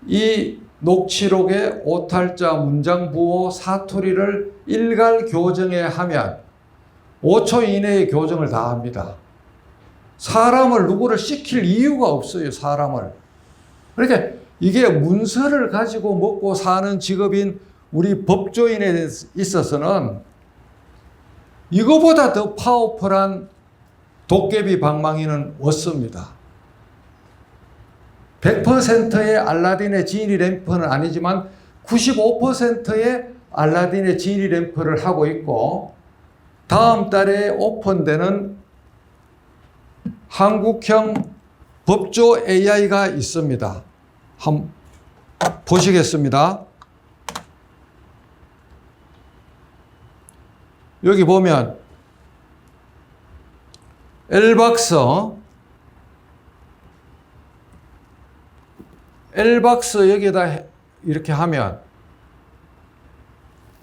이 녹취록의 오탈자, 문장 부호, 사투리를 일괄 교정해 하면 5초 이내에 교정을 다 합니다. 사람을 누구를 시킬 이유가 없어요. 사람을. 그러니까 이게 문서를 가지고 먹고 사는 직업인 우리 법조인에 있어서는 이거보다 더 파워풀한 도깨비 방망이는 없습니다. 100%의 알라딘의 지니 램프는 아니지만 95%의 알라딘의 지니 램프를 하고 있고, 다음 달에 오픈되는 한국형 법조 AI가 있습니다. 한번 보시겠습니다. 여기 보면 L박스 여기다 이렇게 하면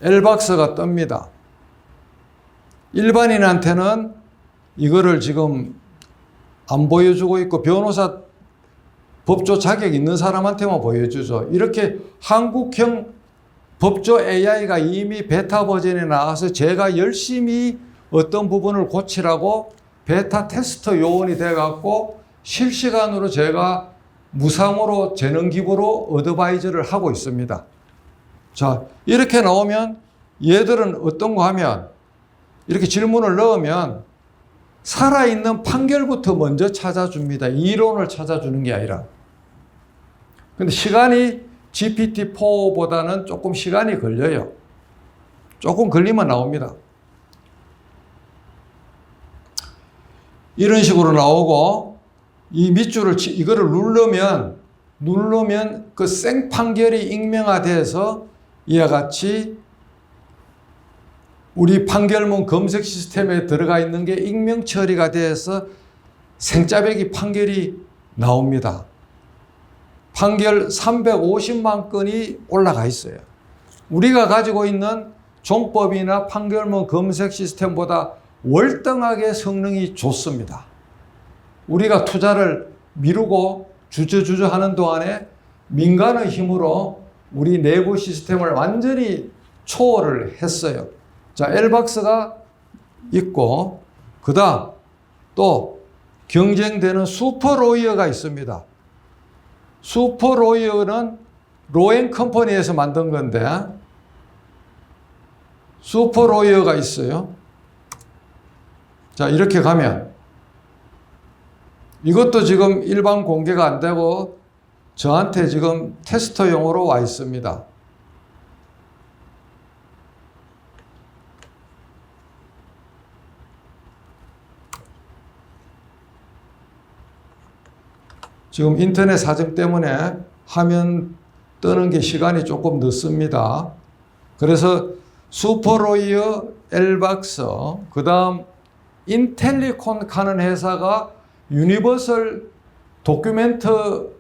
L박스가 뜹니다. 일반인한테는 이거를 지금 안 보여주고 있고 변호사 법조 자격 있는 사람한테만 보여주죠. 이렇게 한국형 법조 AI가 이미 베타 버전에 나와서 제가 열심히 어떤 부분을 고치라고 베타 테스터 요원이 돼갖고 실시간으로 제가 무상으로 재능 기부로 어드바이저를 하고 있습니다. 자, 이렇게 나오면 얘들은 어떤 거 하면 이렇게 질문을 넣으면 살아있는 판결부터 먼저 찾아줍니다. 이론을 찾아주는 게 아니라. 근데 시간이 GPT-4보다는 조금 시간이 걸려요. 조금 걸리면 나옵니다. 이런 식으로 나오고, 이 밑줄을 이거를 누르면 그 생판결이 익명화돼서 이와 같이 우리 판결문 검색 시스템에 들어가 있는 게 익명 처리가 돼서 생짜배기 판결이 나옵니다. 판결 350만 건이 올라가 있어요. 우리가 가지고 있는 종법이나 판결문 검색 시스템보다 월등하게 성능이 좋습니다. 우리가 투자를 미루고 주저주저 하는 동안에 민간의 힘으로 우리 내부 시스템을 완전히 초월을 했어요. 자, L박스가 있고, 그 다음 또 경쟁되는 슈퍼로이어가 있습니다. 슈퍼로이어는 로엔컴퍼니에서 만든 건데, 슈퍼로이어가 있어요. 자, 이렇게 가면 이것도 지금 일반 공개가 안 되고 저한테 지금 테스터용으로 와 있습니다. 지금 인터넷 사정 때문에 화면 뜨는 게 시간이 조금 늦습니다. 그래서 슈퍼로이어, L박스, 그 다음 인텔리콘 하는 회사가 유니버설 도큐멘트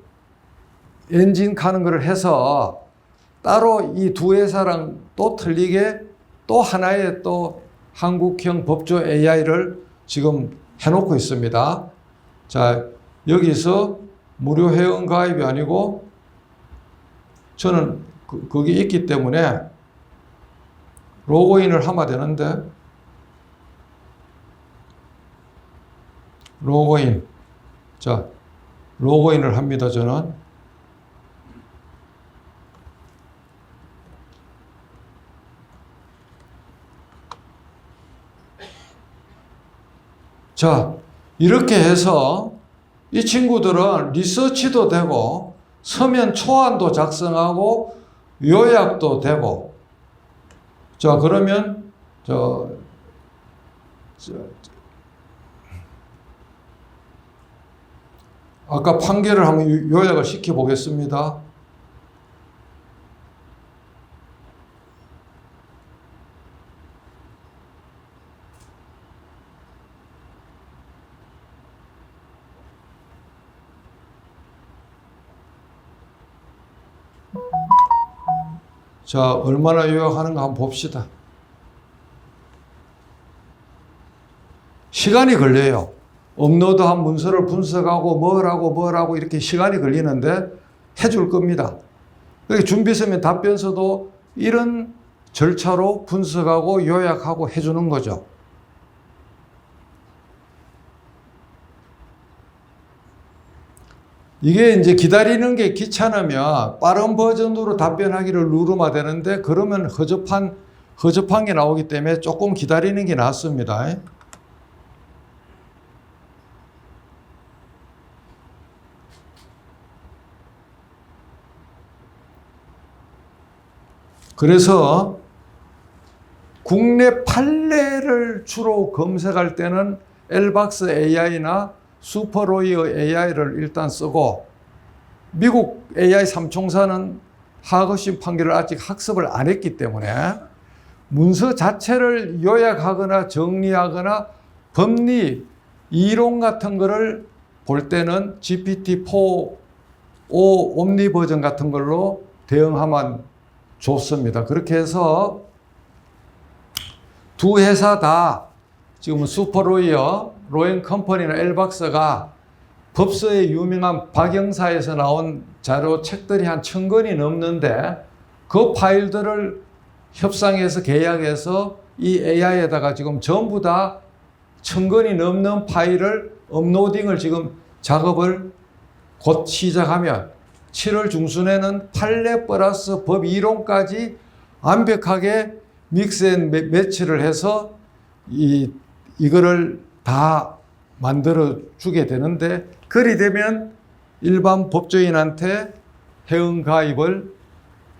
엔진 하는 걸 해서 따로 이 두 회사랑 또 틀리게 또 하나의 또 한국형 법조 AI를 지금 해놓고 있습니다. 자, 여기서 무료 회원 가입이 아니고 저는 거기 있기 때문에 로그인을 하면 되는데, 로그인. 자, 로그인을 합니다, 저는. 자, 이렇게 해서 이 친구들은 리서치도 되고 서면 초안도 작성하고 요약도 되고. 자, 그러면 아까 판결을 한번 요약을 시켜 보겠습니다. 자, 얼마나 요약하는가 한번 봅시다. 시간이 걸려요. 업로드한 문서를 분석하고 뭐라고 이렇게 시간이 걸리는데 해줄 겁니다. 준비 서면 답변서도 이런 절차로 분석하고 요약하고 해주는 거죠. 이게 이제 기다리는 게 귀찮으면 빠른 버전으로 답변하기를 누르면 되는데 그러면 허접한 게 나오기 때문에 조금 기다리는 게 낫습니다. 그래서 국내 판례를 주로 검색할 때는 엘박스 AI나 슈퍼로이어 AI를 일단 쓰고, 미국 AI 삼총사는 하거신 판결을 아직 학습을 안 했기 때문에 문서 자체를 요약하거나 정리하거나 법리, 이론 같은 거를 볼 때는 GPT-4 옴니 버전 같은 걸로 대응하면 좋습니다. 그렇게 해서 두 회사 다 지금 슈퍼로이어, 로엔컴퍼니나 엘박스가 법서에 유명한 박영사에서 나온 자료 책들이 한 1000권이 넘는데 그 파일들을 협상해서 계약해서 이 AI에다가 지금 전부 다 1000권이 넘는 파일을 업로딩을 지금 작업을 곧 시작하면 7월 중순에는 판례 플러스 법 이론까지 완벽하게 믹스 앤 매치를 해서 이거를 다 만들어 주게 되는데, 그리 되면 일반 법조인한테 회원 가입을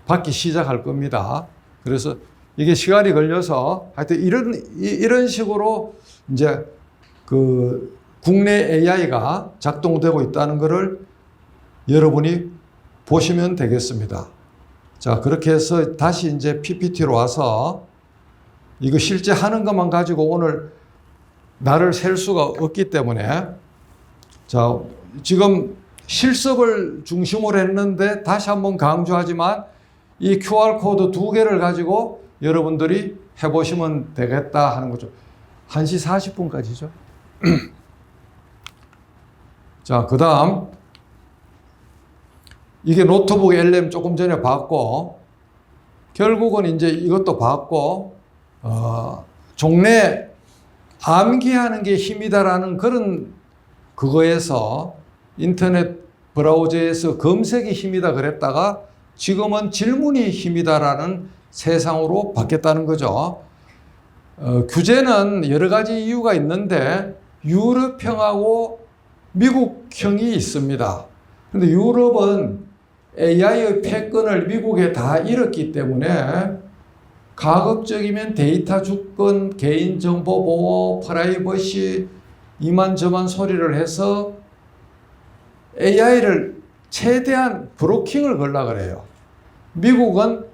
받기 시작할 겁니다. 그래서 이게 시간이 걸려서 하여튼 이런 식으로 이제 그 국내 AI가 작동되고 있다는 것을 여러분이 보시면 되겠습니다. 자, 그렇게 해서 다시 이제 PPT로 와서 이거 실제 하는 것만 가지고 오늘 날을 셀 수가 없기 때문에, 자, 지금 실습을 중심으로 했는데 다시 한번 강조하지만 이 QR코드 2개를 가지고 여러분들이 해보시면 되겠다 하는 거죠. 1시 40분까지죠. 자, 그 다음 이게 노트북 LM 조금 전에 봤고, 결국은 이제 이것도 봤고, 종래 암기하는 게 힘이다라는 그런 그거에서 인터넷 브라우저에서 검색이 힘이다 그랬다가 지금은 질문이 힘이다라는 세상으로 바뀌었다는 거죠. 규제는 여러 가지 이유가 있는데 유럽형하고 미국형이 있습니다. 그런데 유럽은 AI의 패권을 미국에 다 잃었기 때문에 가급적이면 데이터 주권, 개인정보 보호, 프라이버시 이만저만 소리를 해서 AI를 최대한 브로킹을 걸라 그래요. 미국은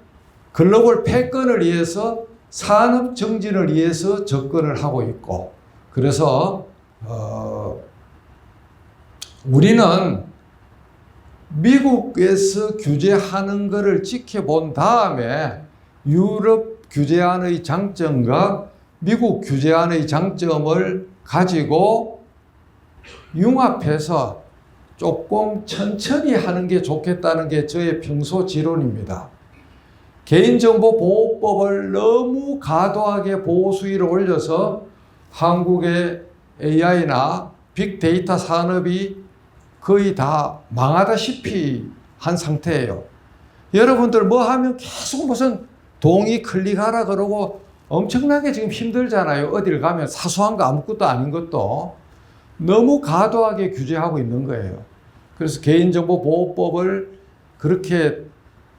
글로벌 패권을 위해서 산업 정진을 위해서 접근을 하고 있고, 그래서 우리는 미국에서 규제하는 것을 지켜본 다음에 유럽 규제안의 장점과 미국 규제안의 장점을 가지고 융합해서 조금 천천히 하는 게 좋겠다는 게 저의 평소 지론입니다. 개인정보보호법을 너무 과도하게 보호 수위를 올려서 한국의 AI나 빅데이터 산업이 거의 다 망하다시피 한 상태예요. 여러분들 뭐 하면 계속 무슨 동의 클릭하라 그러고 엄청나게 지금 힘들잖아요. 어딜 가면 사소한 거 아무것도 아닌 것도 너무 과도하게 규제하고 있는 거예요. 그래서 개인정보보호법을 그렇게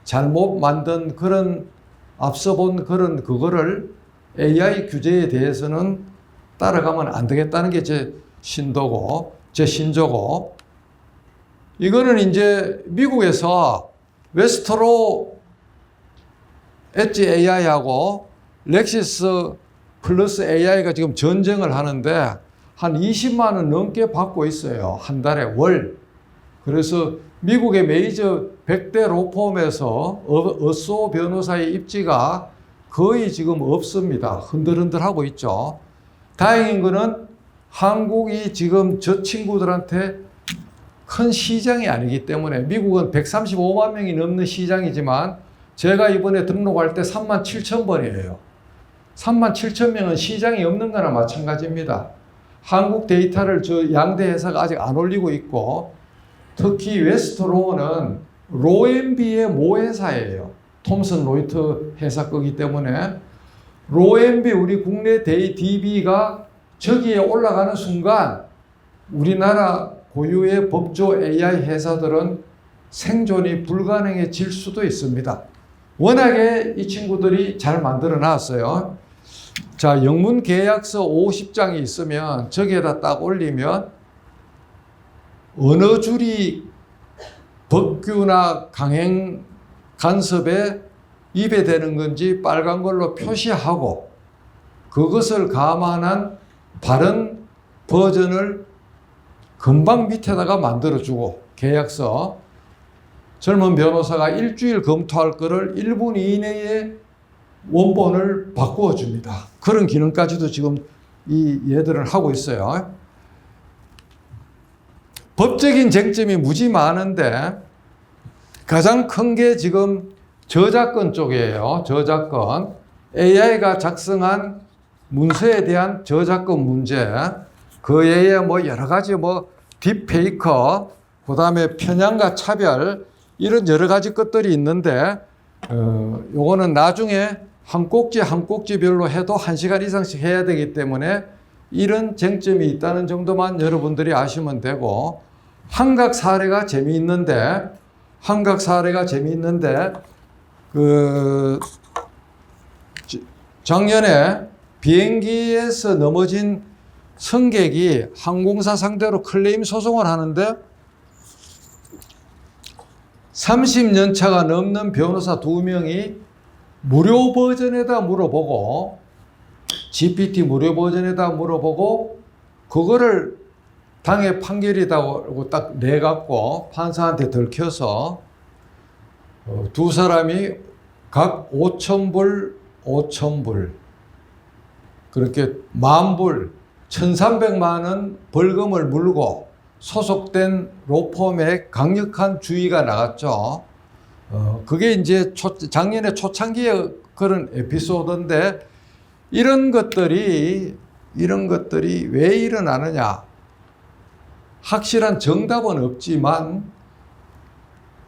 잘못 만든 그런 앞서 본 그런 그거를 AI 규제에 대해서는 따라가면 안 되겠다는 게 제 신조고, 이거는 이제 미국에서 웨스트로 엣지 AI하고 렉시스 플러스 AI가 지금 전쟁을 하는데 한 20만 원 넘게 받고 있어요. 한 달에 월. 그래서 미국의 메이저 100대 로펌에서 어쏘 변호사의 입지가 거의 지금 없습니다. 흔들흔들 하고 있죠. 다행인 거는 한국이 지금 저 친구들한테 큰 시장이 아니기 때문에 미국은 135만 명이 넘는 시장이지만 제가 이번에 등록할 때 3만 7천 번이에요. 3만 7천 명은 시장이 없는 거나 마찬가지입니다. 한국 데이터를 저 양대 회사가 아직 안 올리고 있고 특히 웨스트로우는 로엠비의 모회사예요. 톰슨 로이터 회사 거기 때문에 로엠비 우리 국내 DB가 저기에 올라가는 순간 우리나라 고유의 법조 AI 회사들은 생존이 불가능해질 수도 있습니다. 워낙에 이 친구들이 잘 만들어 놨어요. 자, 영문 계약서 50장이 있으면 저기에다 딱 올리면 어느 줄이 법규나 강행 간섭에 위배되는 건지 빨간 걸로 표시하고 그것을 감안한 바른 버전을 금방 밑에다가 만들어주고 계약서 젊은 변호사가 일주일 검토할 거를 1분 이내에 원본을 바꾸어 줍니다. 그런 기능까지도 지금 이 얘들은 하고 있어요. 법적인 쟁점이 무지 많은데 가장 큰 게 지금 저작권 쪽이에요. 저작권. AI가 작성한 문서에 대한 저작권 문제. 그 외에 뭐 여러 가지 뭐 딥페이커, 그 다음에 편향과 차별, 이런 여러 가지 것들이 있는데, 요거는 나중에 한 꼭지 한 꼭지별로 해도 1시간 이상씩 해야 되기 때문에 이런 쟁점이 있다는 정도만 여러분들이 아시면 되고, 한각 사례가 재미있는데, 작년에 비행기에서 넘어진 승객이 항공사 상대로 클레임 소송을 하는데 30년 차가 넘는 변호사 2명이 무료 버전에다 물어보고 GPT 무료 버전에다 물어보고 그거를 당해 판결이라고 딱 내갖고 판사한테 들켜서 두 사람이 각 5,000불 그렇게 10,000불 1,300만 원 벌금을 물고 소속된 로펌에 강력한 주의가 나갔죠. 그게 이제 작년에 초창기의 그런 에피소드인데 이런 것들이 왜 일어나느냐. 확실한 정답은 없지만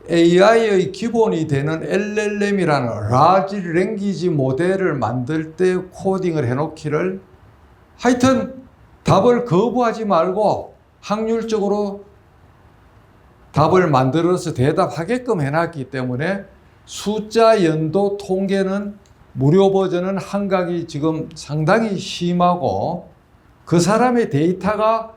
AI의 기본이 되는 LLM이라는 Large Language 모델을 만들 때 코딩을 해놓기를 하여튼 답을 거부하지 말고 확률적으로 답을 만들어서 대답하게끔 해놨기 때문에 숫자 연도 통계는 무료 버전은 한각이 지금 상당히 심하고 그 사람의 데이터가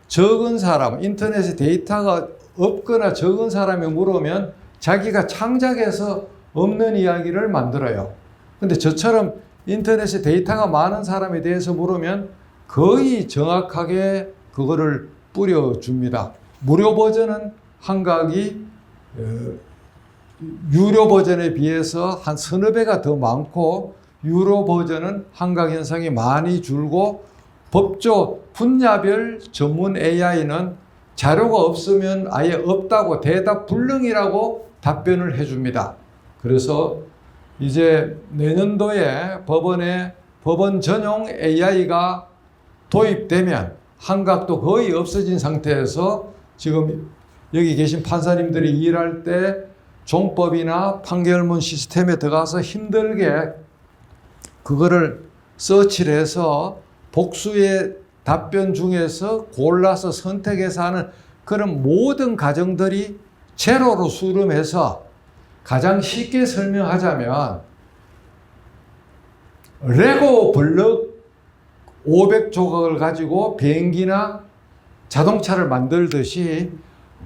적은 사람, 인터넷에 데이터가 없거나 적은 사람이 물으면 자기가 창작해서 없는 이야기를 만들어요. 근데 저처럼 인터넷에 데이터가 많은 사람에 대해서 물으면 거의 정확하게 그거를 뿌려줍니다. 무료 버전은 한각이 유료 버전에 비해서 한 서너 배가 더 많고 유료 버전은 한각 현상이 많이 줄고 법조 분야별 전문 AI는 자료가 없으면 아예 없다고 대답 불능이라고 답변을 해줍니다. 그래서 이제 내년도에 법원에 법원 전용 AI가 도입되면 한각도 거의 없어진 상태에서 지금 여기 계신 판사님들이 일할 때 종법이나 판결문 시스템에 들어가서 힘들게 그거를 서치를 해서 복수의 답변 중에서 골라서 선택해서 하는 그런 모든 과정들이 제로로 수렴해서 가장 쉽게 설명하자면 레고 블럭 500조각을 가지고 비행기나 자동차를 만들듯이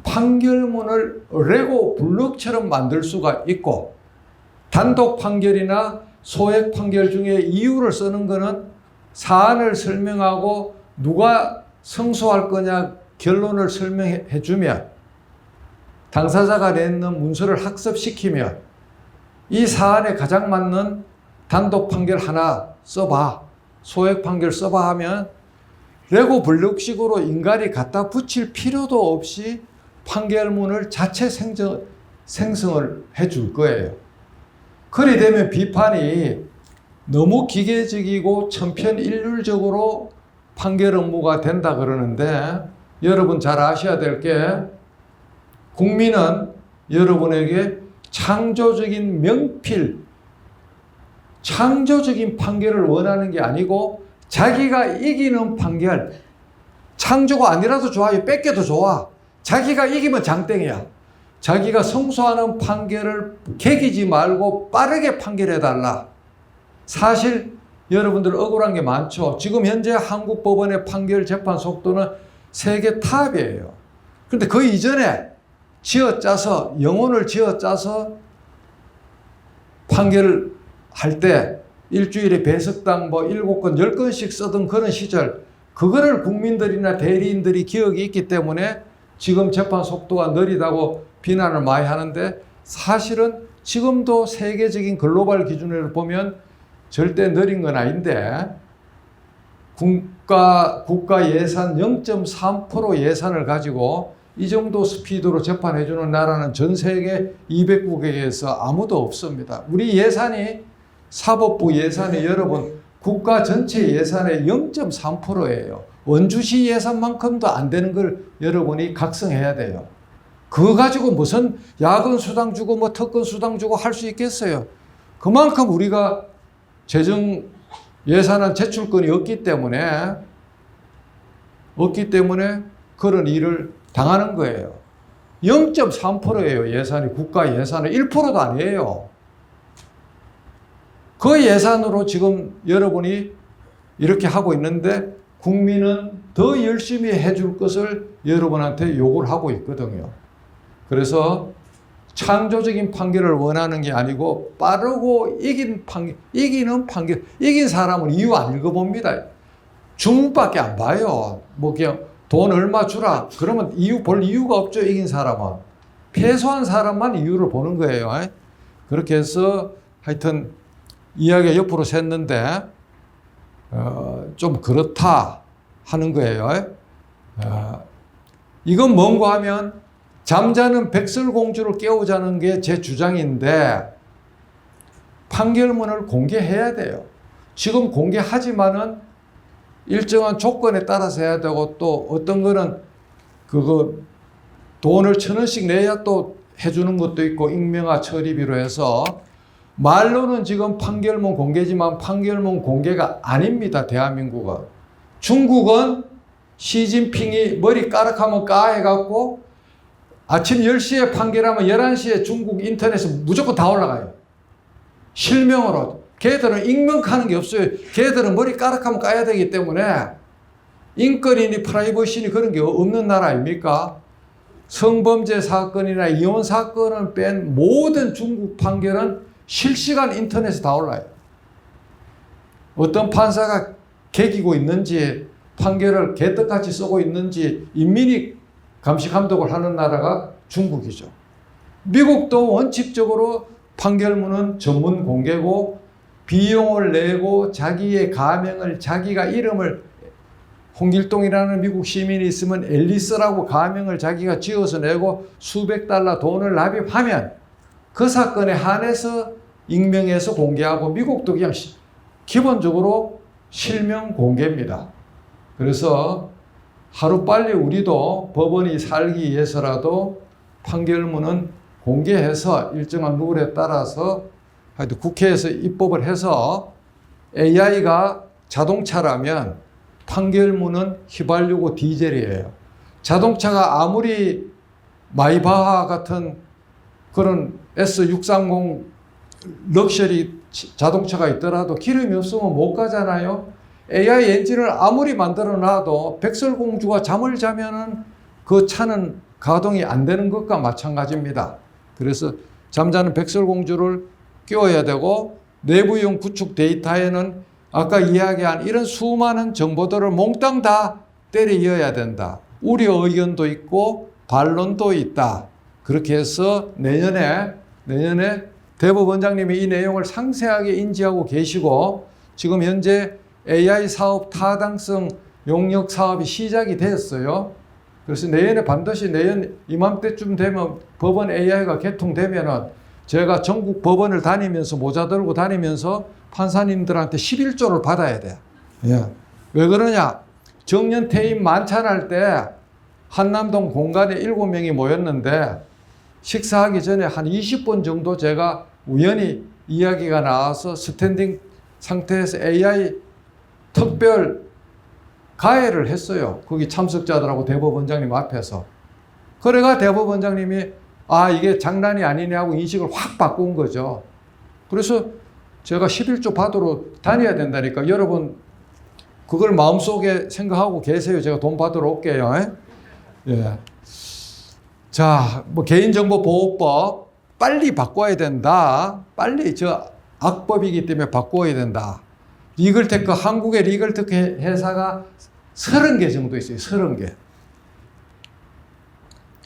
판결문을 레고 블럭처럼 만들 수가 있고 단독 판결이나 소액 판결 중에 이유를 쓰는 것은 사안을 설명하고 누가 승소할 거냐 결론을 설명해 주면 당사자가 내는 문서를 학습시키면 이 사안에 가장 맞는 단독 판결 하나 써봐, 소액 판결 써봐 하면 레고 블록식으로 인간이 갖다 붙일 필요도 없이 판결문을 자체 생성을 해줄 거예요. 그리 되면 비판이 너무 기계적이고 천편일률적으로 판결 업무가 된다 그러는데, 여러분 잘 아셔야 될 게, 국민은 여러분에게 창조적인 명필, 창조적인 판결을 원하는 게 아니고 자기가 이기는 판결, 창조가 아니라도 좋아요. 뺏겨도 좋아. 자기가 이기면 장땡이야. 자기가 성소하는 판결을 개기지 말고 빠르게 판결해달라. 사실 여러분들 억울한 게 많죠. 지금 현재 한국 법원의 판결 재판 속도는 세계 탑이에요. 그런데 그 이전에 쥐어짜서, 영혼을 쥐어짜서 판결을 할 때 일주일에 배석당 7건, 10건씩 쓰던 그런 시절, 그거를 국민들이나 대리인들이 기억이 있기 때문에 지금 재판 속도가 느리다고 비난을 많이 하는데, 사실은 지금도 세계적인 글로벌 기준으로 보면 절대 느린 건 아닌데, 국가 예산 0.3% 예산을 가지고 이 정도 스피드로 재판해주는 나라는 전 세계 200국에서 아무도 없습니다. 우리 예산이, 사법부 예산이 여러분 국가 전체 예산의 0.3%예요. 원주시 예산만큼도 안 되는 걸 여러분이 각성해야 돼요. 그거 가지고 무슨 야근 수당 주고 뭐 특권 수당 주고 할 수 있겠어요? 그만큼 우리가 재정 예산안 제출권이 없기 때문에 그런 일을 당하는 거예요. 0.3%예요. 예산이, 국가 예산은 1%도 아니에요. 그 예산으로 지금 여러분이 이렇게 하고 있는데, 국민은 더 열심히 해줄 것을 여러분한테 요구를 하고 있거든요. 그래서 창조적인 판결을 원하는 게 아니고 빠르고 이기는 판결, 이긴 사람은 이유 안 읽어봅니다. 주문밖에 안 봐요. 뭐 그냥 돈 얼마 주라 그러면 볼 이유가 없죠. 이긴 사람은. 패소한 사람만 이유를 보는 거예요. 그렇게 해서 하여튼 이야기가 옆으로 샜는데 좀 그렇다 하는 거예요. 이건 뭔가 하면 잠자는 백설공주를 깨우자는 게 제 주장인데, 판결문을 공개해야 돼요. 지금 공개하지만은 일정한 조건에 따라서 해야 되고, 또 어떤 거는 그거 돈을 1,000원씩 내야 또 해주는 것도 있고, 익명화 처리비로 해서. 말로는 지금 판결문 공개지만 판결문 공개가 아닙니다. 대한민국은. 중국은 시진핑이 머리 까락하면 까해갖고 아침 10시에 판결하면 11시에 중국 인터넷에 무조건 다 올라가요. 실명으로. 걔들은 익명하는 게 없어요. 걔들은 머리 까락하면 까야 되기 때문에 인권이니 프라이버시니 그런 게 없는 나라 아닙니까? 성범죄 사건이나 이혼 사건을 뺀 모든 중국 판결은 실시간 인터넷에 다 올라요. 어떤 판사가 개기고 있는지, 판결을 개떡같이 쓰고 있는지 인민이 감시 감독을 하는 나라가 중국이죠. 미국도 원칙적으로 판결문은 전문 공개고, 비용을 내고 자기의 가명을, 자기가 이름을, 홍길동이라는 미국 시민이 있으면 앨리스라고 가명을 자기가 지어서 내고 수백 달러 돈을 납입하면 그 사건에 한해서 익명해서 공개하고, 미국도 그냥 기본적으로 실명 공개입니다. 그래서 하루빨리 우리도 법원이 살기 위해서라도 판결문은 공개해서 일정한 룰에 따라서 하여튼 국회에서 입법을 해서, AI가 자동차라면 판결문은 휘발유고 디젤이에요. 자동차가 아무리 마이바하 같은 그런 S630 럭셔리 자동차가 있더라도 기름이 없으면 못 가잖아요. AI 엔진을 아무리 만들어 놔도 백설공주가 잠을 자면은 그 차는 가동이 안 되는 것과 마찬가지입니다. 그래서 잠자는 백설공주를 끼워야 되고, 내부용 구축 데이터에는 아까 이야기한 이런 수많은 정보들을 몽땅 다 때려 이어야 된다. 우려 의견도 있고 반론도 있다. 그렇게 해서 내년에 대법원장님이 이 내용을 상세하게 인지하고 계시고, 지금 현재 AI 사업 타당성 용역 사업이 시작이 됐어요. 그래서 내년에 반드시 내년 이맘때쯤 되면 법원 AI가 개통되면은 제가 전국 법원을 다니면서 모자 들고 다니면서 판사님들한테 11조를 받아야 돼. 예. 왜 그러냐? 정년 퇴임 만찬할 때 한남동 공간에 7명이 모였는데 식사하기 전에 한 20분 정도 제가 우연히 이야기가 나와서 스탠딩 상태에서 AI 특별 가해를 했어요. 거기 참석자들하고 대법원장님 앞에서. 그래가 대법원장님이 이게 장난이 아니네 하고 인식을 확 바꾼 거죠. 그래서 제가 11조 받으러 다녀야 된다니까. 여러분 그걸 마음속에 생각하고 계세요. 제가 돈 받으러 올게요. 예. 자, 뭐 개인정보보호법 빨리 바꿔야 된다. 빨리 악법이기 때문에 바꿔야 된다. 리글테크, 한국의 리글테크 회사가 30개 정도 있어요. 30개.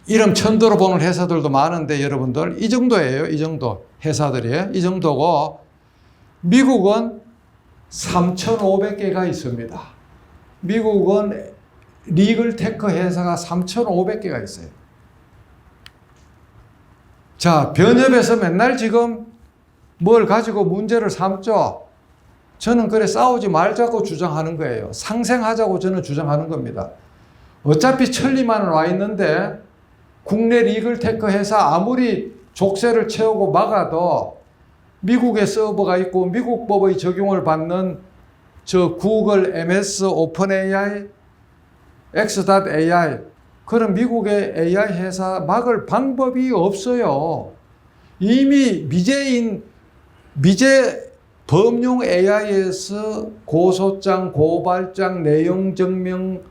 이름 처음 들어보는 회사들도 많은데 여러분들 이 정도예요. 이 정도 회사들이 이 정도고 미국은 3,500개가 있습니다. 미국은 리글테크 회사가 3,500개가 있어요. 자, 변협에서 맨날 지금 뭘 가지고 문제를 삼죠. 저는 그래 싸우지 말자고 주장하는 거예요. 상생하자고 저는 주장하는 겁니다. 어차피 천리만은 와 있는데 국내 리글테크 회사 아무리 족쇄를 채우고 막아도 미국에 서버가 있고 미국 법의 적용을 받는 구글, MS, 오픈AI, X.AI 그런 미국의 AI 회사 막을 방법이 없어요. 이미 미제 범용 AI에서 고소장, 고발장, 내용 증명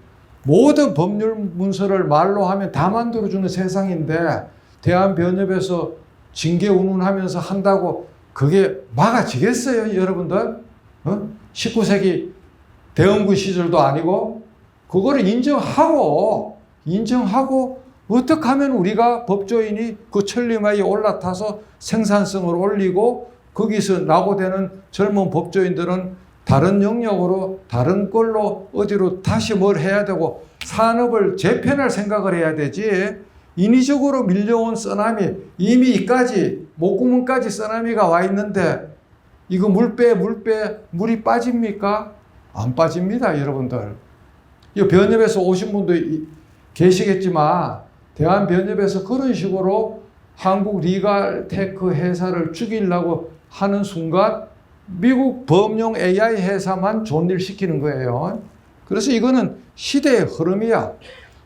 모든 법률 문서를 말로 하면 다 만들어주는 세상인데 대한변협에서 징계 운운하면서 한다고 그게 막아지겠어요, 여러분들? 19세기 대원군 시절도 아니고 그거를 인정하고 어떻게 하면 우리가 법조인이 그 천리마에 올라타서 생산성을 올리고 거기서 낙오되는 젊은 법조인들은 다른 영역으로 다른 걸로 어디로 다시 뭘 해야 되고 산업을 재편할 생각을 해야 되지. 인위적으로 밀려온 쓰나미 이미 이까지 목구멍까지 쓰나미가 와 있는데 이거 물이 빠집니까? 안 빠집니다, 여러분들. 이 변협에서 오신 분도 계시겠지만 대한변협에서 그런 식으로 한국 리글테크 회사를 죽이려고 하는 순간 미국 범용 AI 회사만 존립시키는 거예요. 그래서 이거는 시대의 흐름이야.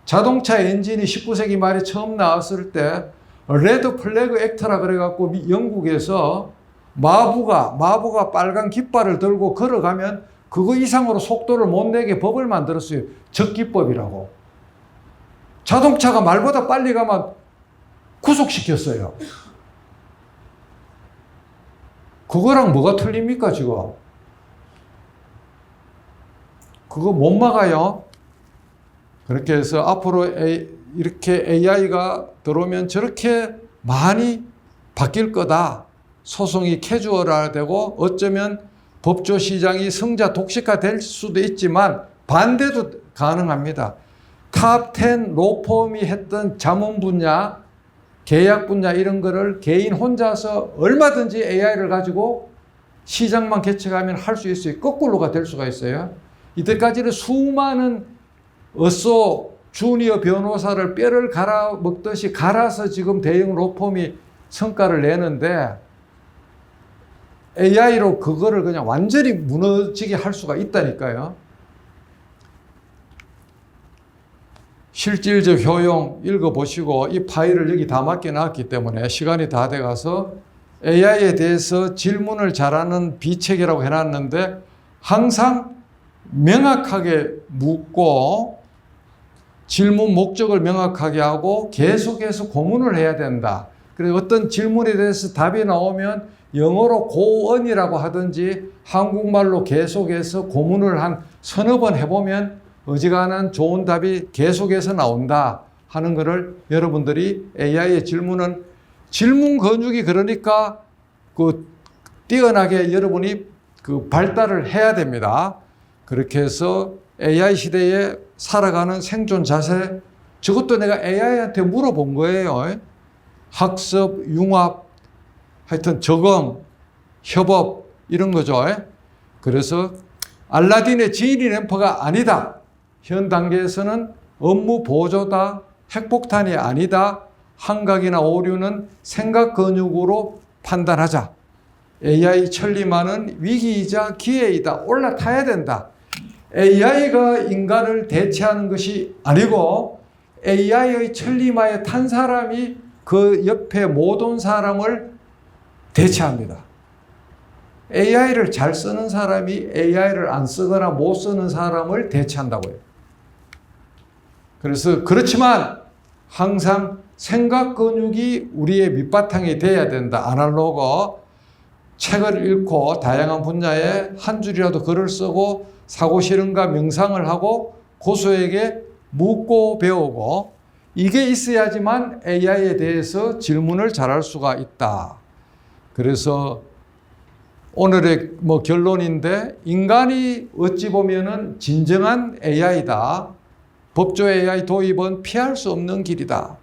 자동차 엔진이 19세기 말에 처음 나왔을 때 레드 플래그 액트라 그래갖고 영국에서 마부가 빨간 깃발을 들고 걸어가면 그거 이상으로 속도를 못 내게 법을 만들었어요. 적기법이라고. 자동차가 말보다 빨리 가면 구속시켰어요. 그거랑 뭐가 틀립니까, 지금? 그거 못 막아요. 그렇게 해서 앞으로 이렇게 AI가 들어오면 저렇게 많이 바뀔 거다. 소송이 캐주얼화되고 어쩌면 법조 시장이 성자 독식화 될 수도 있지만 반대도 가능합니다. 탑10 로펌이 했던 자문 분야, 계약 분야 이런 거를 개인 혼자서 얼마든지 AI를 가지고 시장만 개척하면 할 수 있어요. 거꾸로가 될 수가 있어요. 이때까지는 수많은 어쏘 주니어 변호사를 뼈를 갈아 먹듯이 갈아서 지금 대형 로펌이 성과를 내는데 AI로 그거를 그냥 완전히 무너지게 할 수가 있다니까요. 실질적 효용 읽어보시고 이 파일을 여기 다 맡겨놨기 때문에 시간이 다 돼가서 AI에 대해서 질문을 잘하는 비책이라고 해놨는데 항상 명확하게 묻고 질문 목적을 명확하게 하고 계속해서 고문을 해야 된다. 그래서 어떤 질문에 대해서 답이 나오면 영어로 고언이라고 하든지 한국말로 계속해서 고문을 한 서너 번 해보면 어지간한 좋은 답이 계속해서 나온다 하는 것을 여러분들이 AI의 질문은 질문 건축이 그러니까 뛰어나게 여러분이 발달을 해야 됩니다. 그렇게 해서 AI 시대에 살아가는 생존 자세, 저것도 내가 AI한테 물어본 거예요. 학습, 융합, 하여튼 적응, 협업 이런 거죠. 그래서 알라딘의 지니 램프가 아니다. 현 단계에서는 업무 보조다. 핵폭탄이 아니다. 환각이나 오류는 생각 근육으로 판단하자. AI 천리만은 위기이자 기회이다. 올라타야 된다. AI가 인간을 대체하는 것이 아니고 AI의 천리마에 탄 사람이 그 옆에 못 온 사람을 대체합니다. AI를 잘 쓰는 사람이 AI를 안 쓰거나 못 쓰는 사람을 대체한다고요. 그래서 그렇지만 항상 생각 근육이 우리의 밑바탕이 돼야 된다. 아날로그 책을 읽고 다양한 분야에 한 줄이라도 글을 쓰고 사고 실험과 명상을 하고 고수에게 묻고 배우고 이게 있어야지만 AI에 대해서 질문을 잘할 수가 있다. 그래서 오늘의 결론인데 인간이 어찌 보면은 진정한 AI다. 법조 AI 도입은 피할 수 없는 길이다.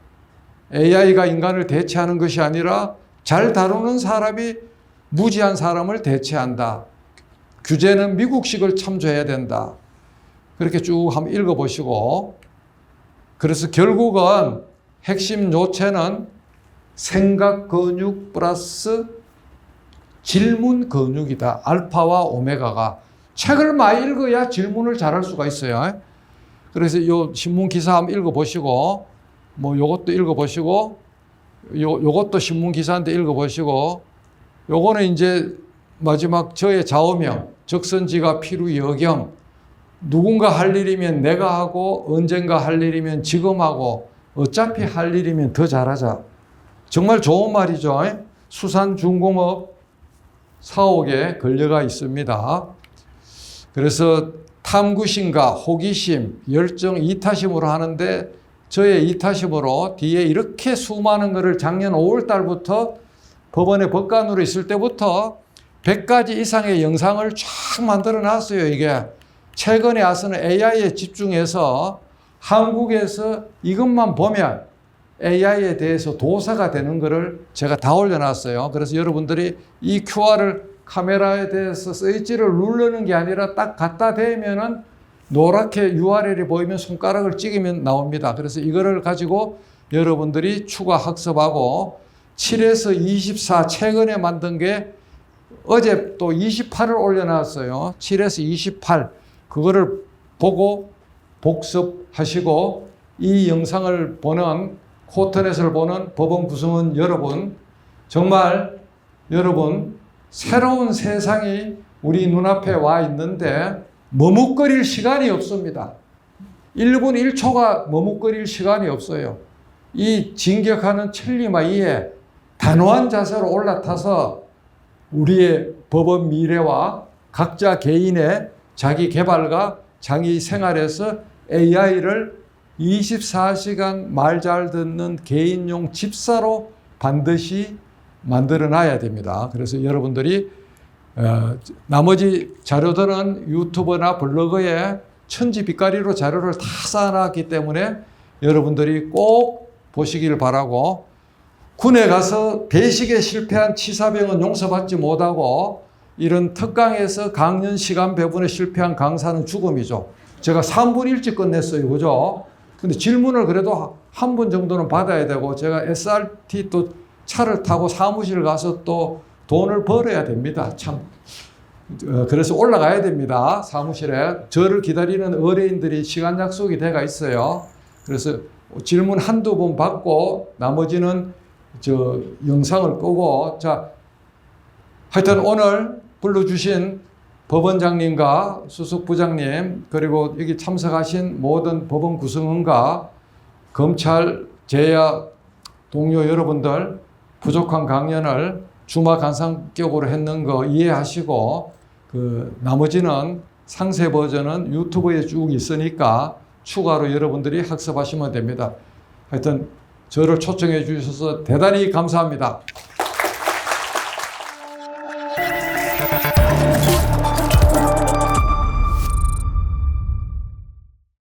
AI가 인간을 대체하는 것이 아니라 잘 다루는 사람이 무지한 사람을 대체한다. 규제는 미국식을 참조해야 된다. 그렇게 쭉 한번 읽어보시고 그래서 결국은 핵심 요체는 생각 근육 플러스 질문 근육이다. 알파와 오메가가. 책을 많이 읽어야 질문을 잘할 수가 있어요. 그래서 요 신문 기사 한번 읽어보시고 요것도 읽어보시고 요것도 신문 기사인데 읽어보시고 요거는 이제 마지막 저의 좌우명 적선지가 필요 여경 누군가 할 일이면 내가 하고 언젠가 할 일이면 지금 하고 어차피 할 일이면 더 잘하자. 정말 좋은 말이죠. 수산중공업 사옥에 걸려가 있습니다. 그래서 탐구심과 호기심, 열정, 이타심으로 하는데 저의 이타심으로 뒤에 이렇게 수많은 것을 작년 5월 달부터 법원에 법관으로 있을 때부터 100가지 이상의 영상을 쫙 만들어 놨어요. 이게 최근에 와서는 AI에 집중해서 한국에서 이것만 보면 AI에 대해서 도사가 되는 것을 제가 다 올려놨어요. 그래서 여러분들이 이 QR을 카메라에 대해서 스위치를 누르는 게 아니라 딱 갖다 대면은 노랗게 URL이 보이면 손가락을 찍으면 나옵니다. 그래서 이거를 가지고 여러분들이 추가 학습하고 7에서 24 최근에 만든 게 어제 또 28을 올려놨어요. 7에서 28 그거를 보고 복습하시고 이 영상을 보는 코트넷을 보는 법원 구성원 여러분 정말 여러분 새로운 세상이 우리 눈앞에 와 있는데 머뭇거릴 시간이 없습니다. 1분 1초가 머뭇거릴 시간이 없어요. 이 진격하는 천리마이에 단호한 자세로 올라타서 우리의 법원 미래와 각자 개인의 자기 개발과 자기 생활에서 AI를 24시간 말 잘 듣는 개인용 집사로 반드시 만들어 놔야 됩니다. 그래서 여러분들이 나머지 자료들은 유튜브나 블로그에 천지빛깔이로 자료를 다 쌓아놨기 때문에 여러분들이 꼭 보시길 바라고 군에 가서 배식에 실패한 치사병은 용서받지 못하고 이런 특강에서 강연 시간 배분에 실패한 강사는 죽음이죠. 제가 3분 일찍 끝냈어요. 그죠? 근데 질문을 그래도 한 분 정도는 받아야 되고 제가 SRT 또 차를 타고 사무실 가서 또 돈을 벌어야 됩니다. 참. 그래서 올라가야 됩니다. 사무실에. 저를 기다리는 의뢰인들이 시간 약속이 돼가 있어요. 그래서 질문 한두 번 받고 나머지는 저 영상을 끄고 자, 하여튼 오늘 불러주신 법원장님과 수석부장님 그리고 여기 참석하신 모든 법원 구성원과 검찰 재야 동료 여러분들 부족한 강연을 주마 간상격으로 했는 거 이해하시고 그 나머지는 상세 버전은 유튜브에 쭉 있으니까 추가로 여러분들이 학습하시면 됩니다. 하여튼 저를 초청해 주셔서 대단히 감사합니다.